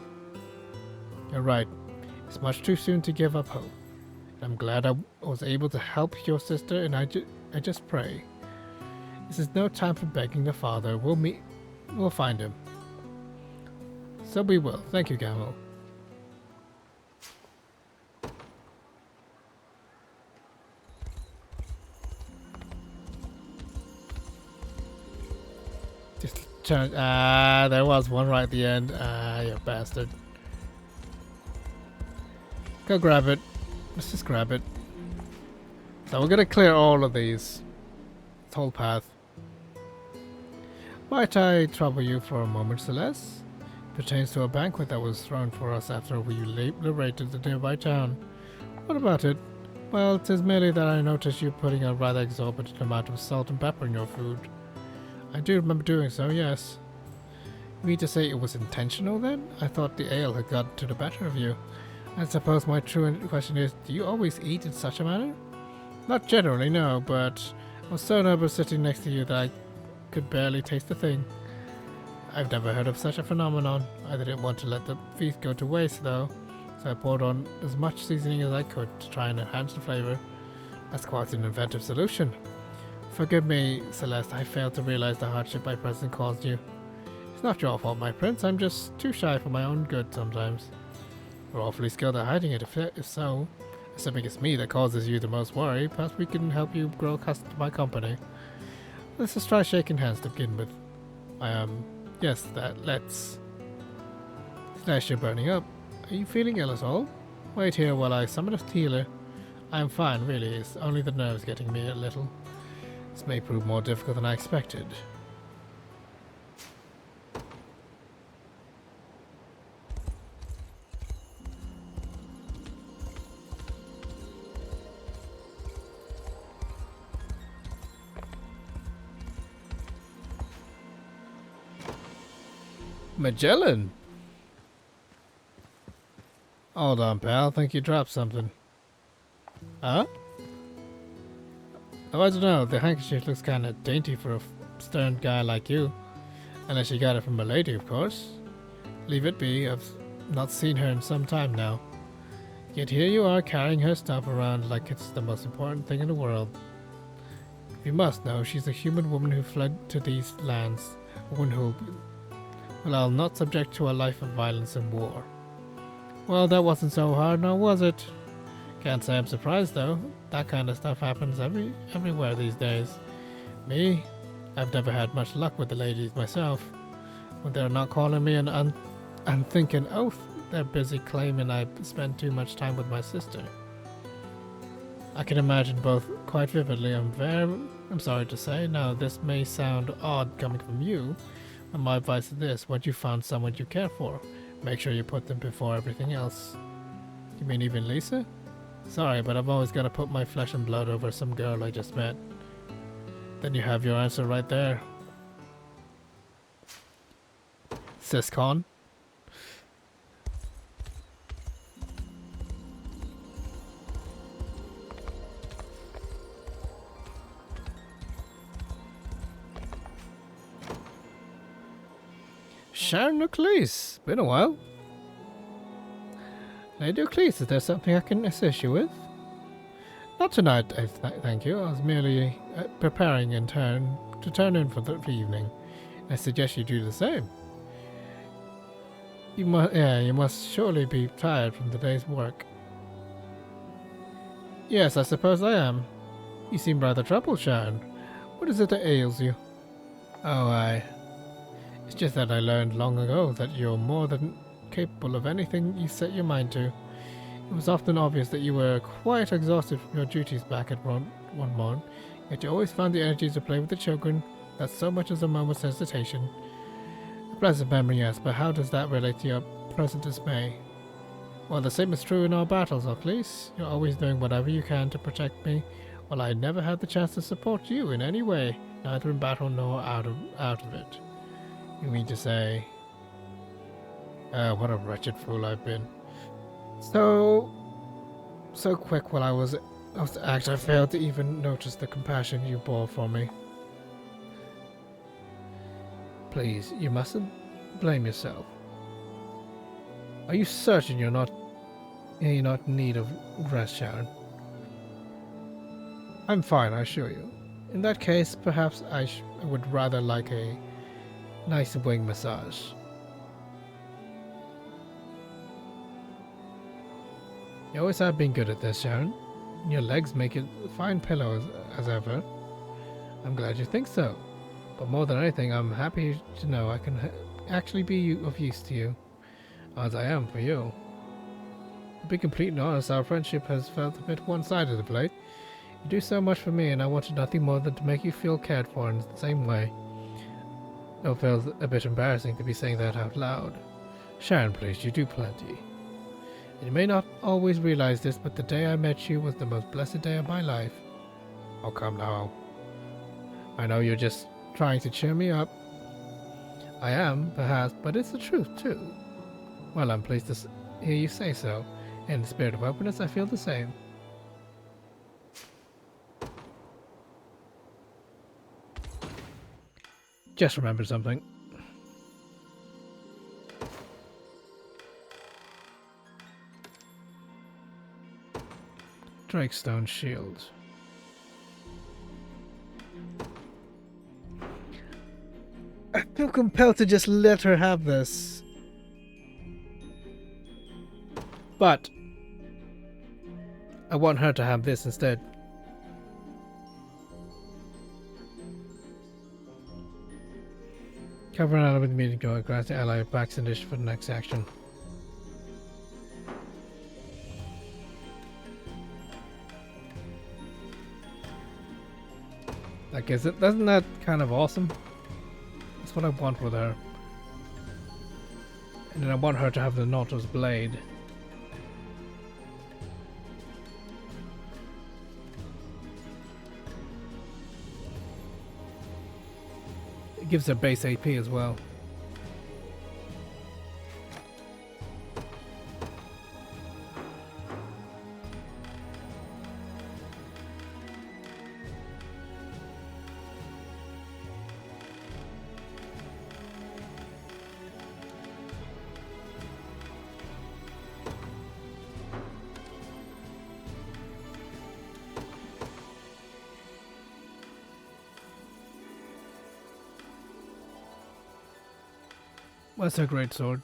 S1: You're right. It's much too soon to give up hope. I'm glad I was able to help your sister, and I just pray. This is no time for begging the Father. We'll find him. So we will. Thank you, Gamble. Just turn. There was one right at the end. You bastard. Go grab it. Let's just grab it. So we're gonna clear all of these. This whole path. Might I trouble you for a moment, Celeste? It pertains to a banquet that was thrown for us after we liberated the nearby town. What about it? Well, it is merely that I noticed you putting a rather exorbitant amount of salt and pepper in your food. I do remember doing so, yes. You mean to say it was intentional then? I thought the ale had gotten to the better of you. I suppose my true question is, do you always eat in such a manner? Not generally, no, but I was so nervous sitting next to you that I could barely taste a thing. I've never heard of such a phenomenon. I didn't want to let the feast go to waste, though, so I poured on as much seasoning as I could to try and enhance the flavor. That's quite an inventive solution. Forgive me, Celeste, I failed to realize the hardship my presence caused you. It's not your fault, my prince. I'm just too shy for my own good sometimes. We're awfully skilled at hiding it, if so. Assuming it's me that causes you the most worry, perhaps we can help you grow accustomed to my company. Let's just try shaking hands to begin with. Yes, let's. Slash, you're burning up. Are you feeling ill at all? Wait here while I summon a healer. I'm fine, really. It's only the nerves getting me a little. This may prove more difficult than I expected. Magellan? Hold on, pal. I think you dropped something. Huh? Oh, I don't know. The handkerchief looks kind of dainty for a stern guy like you. Unless you got it from a lady, of course. Leave it be. I've not seen her in some time now. Yet here you are carrying her stuff around like it's the most important thing in the world. You must know she's a human woman who fled to these lands. A woman who... Well, I'll not subject to a life of violence and war. Well, that wasn't so hard, now was it? Can't say I'm surprised, though. That kind of stuff happens everywhere these days. Me? I've never had much luck with the ladies myself. When they're not calling me an unthinking oath, they're busy claiming I spend too much time with my sister. I can imagine both quite vividly. I'm sorry to say, now this may sound odd coming from you, And my advice is this: once you found someone you care for, make sure you put them before everything else. You mean even Lisa? Sorry, but I've always got to put my flesh and blood over some girl I just met. Then you have your answer right there. Siscon. Sharon O'Cleese. Been a while. Lady O'Cleese, is there something I can assist you with? Not tonight, thank you. I was merely preparing to turn in for the evening. I suggest you do the same. You must surely be tired from the day's work. Yes, I suppose I am. You seem rather troubled, Sharon. What is it that ails you? Oh, it's just that I learned long ago that you're more than capable of anything you set your mind to. It was often obvious that you were quite exhausted from your duties back at one morn, yet you always found the energy to play with the children without so much as a moment's hesitation. A pleasant memory, yes, but how does that relate to your present dismay? Well, the same is true in our battles, O'Cleese. You're always doing whatever you can to protect me, while I never had the chance to support you in any way, neither in battle nor out of it. You mean to say... what a wretched fool I've been. So quick while I was to act, I failed to even notice the compassion you bore for me. Please, you mustn't blame yourself. Are you certain you're not in need of rest, Sharon? I'm fine, I assure you. In that case, perhaps I would rather like a nice wing massage. You always have been good at this, Sharon. Your legs make it a fine pillow as ever. I'm glad you think so. But more than anything, I'm happy to know I can actually be of use to you, as I am for you. To be complete and honest, our friendship has felt a bit one-sided of late. You do so much for me, and I wanted nothing more than to make you feel cared for in the same way. Though it feels a bit embarrassing to be saying that out loud. Sharon, please, you do plenty. You may not always realize this, but the day I met you was the most blessed day of my life. Oh, come now. I know you're just trying to cheer me up. I am, perhaps, but it's the truth, too. Well, I'm pleased to hear you say so. In the spirit of openness, I feel the same. Just remembered something. Drakestone shield. I feel compelled to just let her have this. But I want her to have this instead. Cover an ally with meeting going, grant the ally backs condition for the next action. Like, isn't that kind of awesome? That's what I want with her. And then I want her to have the Nautilus blade. It gives her base AP as well. That's a great sword.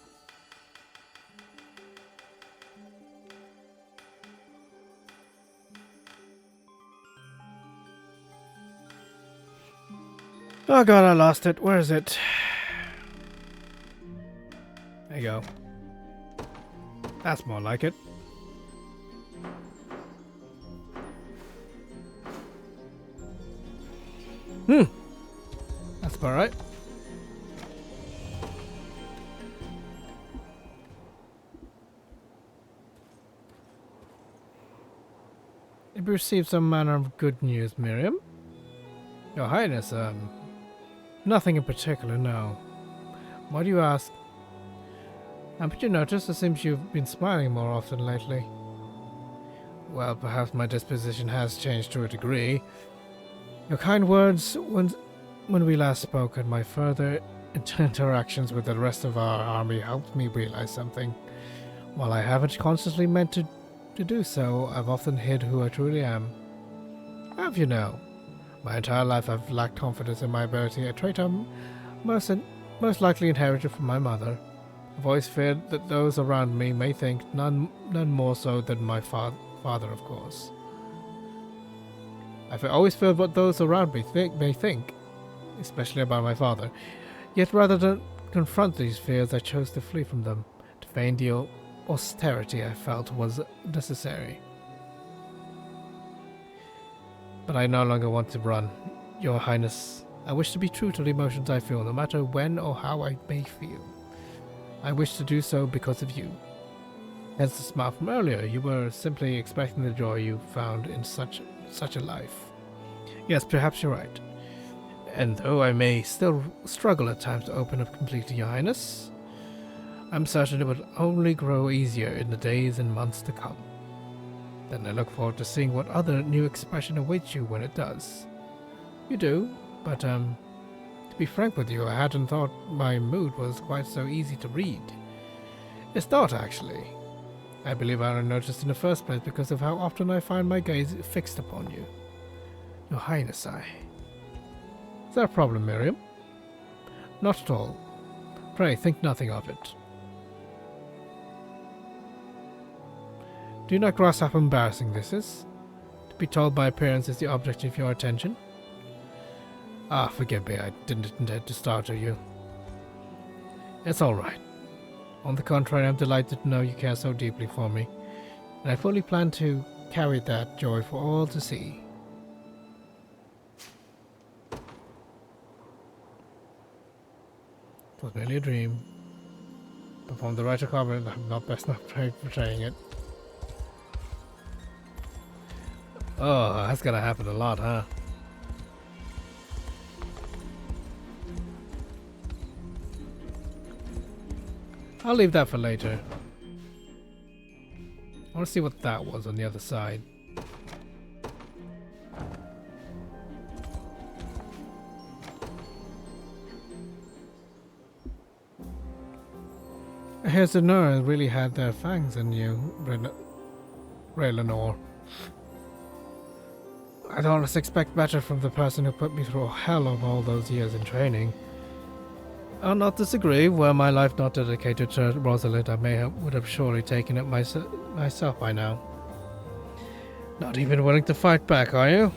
S1: Oh god, I lost it. Where is it? There you go. That's more like it. That's about right. received some manner of good news, Miriam? Your Highness, nothing in particular, no. Why do you ask? Haven't you noticed it seems you've been smiling more often lately? Well, perhaps my disposition has changed to a degree. Your kind words when we last spoke and my further interactions with the rest of our army helped me realize something. While I haven't consciously meant to do so, I've often hid who I truly am. Have you know? My entire life I've lacked confidence in my ability, a trait I'm most likely inherited from my mother. I've always feared that those around me may think, none more so than my father, of course. I've always feared what those around me may think, especially about my father. Yet rather than confront these fears, I chose to flee from them, to feign the austerity I felt was necessary. But I no longer want to run, Your Highness. I wish to be true to the emotions I feel, no matter when or how I may feel. I wish to do so because of you. Hence the smile from earlier. You were simply expecting the joy you found in such a life. Yes, perhaps you're right. And though I may still struggle at times to open up completely, Your Highness, I'm certain it will only grow easier in the days and months to come. Then I look forward to seeing what other new expression awaits you when it does. You do, but to be frank with you, I hadn't thought my mood was quite so easy to read. It's not, actually. I believe I only noticed in the first place because of how often I find my gaze fixed upon you. Your Highness, Is there a problem, Miriam? Not at all. Pray, think nothing of it. Do you not grasp how embarrassing this is? To be told my appearance is the object of your attention? Ah, forgive me, I didn't intend to startle you. It's all right. On the contrary, I'm delighted to know you care so deeply for me, and I fully plan to carry that joy for all to see. It was merely a dream. Perform the right requirement, I'm not best not portraying it. Oh, that's gonna happen a lot, huh? I'll leave that for later. I want to see what that was on the other side. I hear Zenora really had their fangs in you, Raylanor. I don't expect better from the person who put me through hell of all those years in training. I'll not disagree. Were my life not dedicated to Rosalind, I would have surely taken it myself by now. Not even willing to fight back, are you?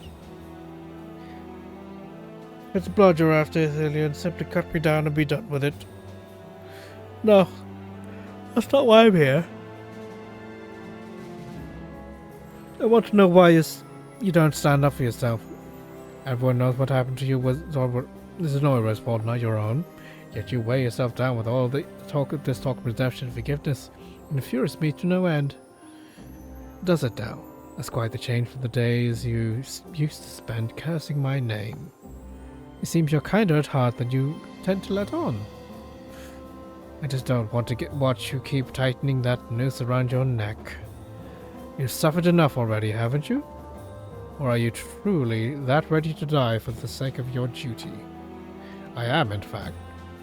S1: It's blood you're after, Ithilien. Simply cut me down and be done with it. No, that's not why I'm here. I want to know why you don't stand up for yourself. Everyone knows what happened to you was Zenoira's fault, not your own. Yet you weigh yourself down with all this talk of redemption and forgiveness. It infuriates me to no end. Does it now? That's quite the change from the days you used to spend cursing my name. It seems you're kinder at heart than you tend to let on. I just don't want to watch you keep tightening that noose around your neck. You've suffered enough already, haven't you? Or are you truly that ready to die for the sake of your duty? I am, in fact,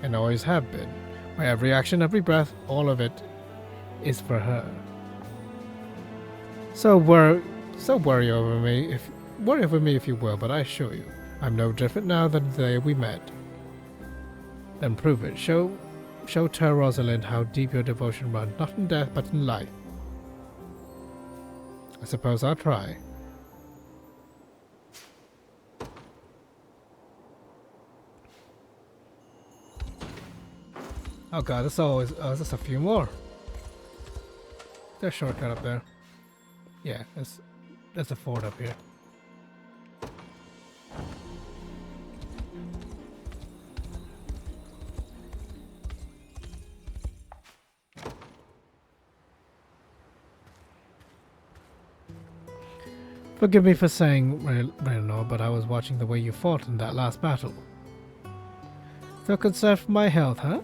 S1: and always have been. My every action, every breath, all of it is for her. So worry over me if you will, but I assure you, I'm no different now than the day we met. Then prove it. Show Ter Rosalind how deep your devotion runs, not in death but in life. I suppose I'll try. Oh god, there's always just a few more. There's a shortcut up there. Yeah, there's a fort up here. Forgive me for saying, Raynor, but I was watching the way you fought in that last battle. Still concerned for my health, huh?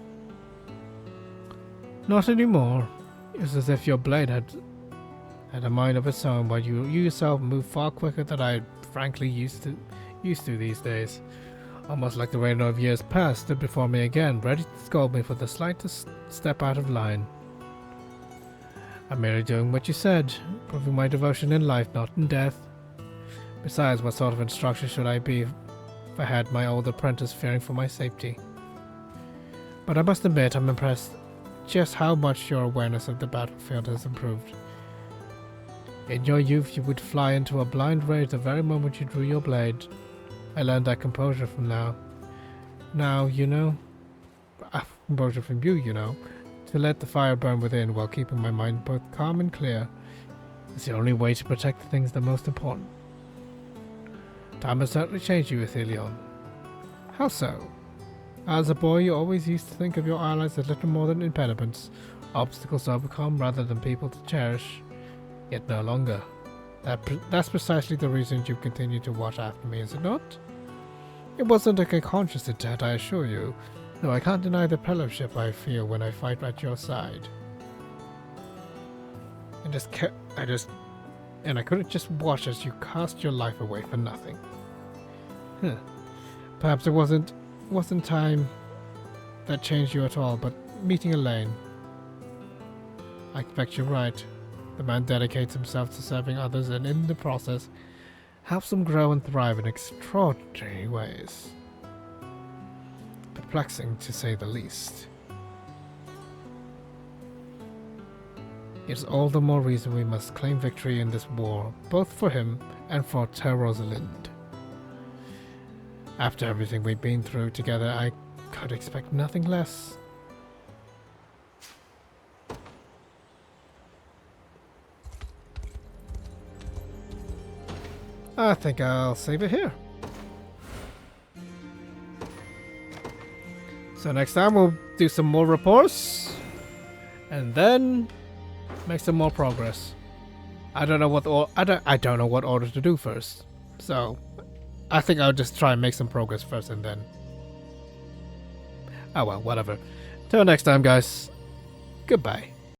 S1: Not anymore. It's as if your blade had a mind of its own, but you yourself move far quicker than I frankly used to these days. Almost like the Raynor of years past stood before me again, ready to scold me for the slightest step out of line. I'm merely doing what you said, proving my devotion in life, not in death. Besides, what sort of instructor should I be if I had my old apprentice fearing for my safety? But I must admit, I'm impressed just how much your awareness of the battlefield has improved. In your youth, you would fly into a blind rage the very moment you drew your blade. I learned that composure from now, you know, composure from you, you know, to let the fire burn within while keeping my mind both calm and clear is the only way to protect the things that are most important. Time has certainly changed you, Athelion. How so? As a boy, you always used to think of your allies as little more than impediments, obstacles to overcome rather than people to cherish. Yet no longer. That's precisely the reason you continue to watch after me, is it not? It wasn't a conscious intent, I assure you, though I can't deny the fellowship I feel when I fight at your side. And I couldn't just watch as you cast your life away for nothing. Perhaps it wasn't time that changed you at all, but meeting Elaine. I expect you're right. The man dedicates himself to serving others and in the process helps them grow and thrive in extraordinary ways. Perplexing to say the least. It's all the more reason we must claim victory in this war, both for him and for Ter Rosalind. After everything we've been through together, I could expect nothing less. I think I'll save it here. So next time we'll do some more reports and then make some more progress. I don't know what I don't know what order to do first. So I think I'll just try and make some progress first and then. Oh well, whatever. Till next time, guys. Goodbye.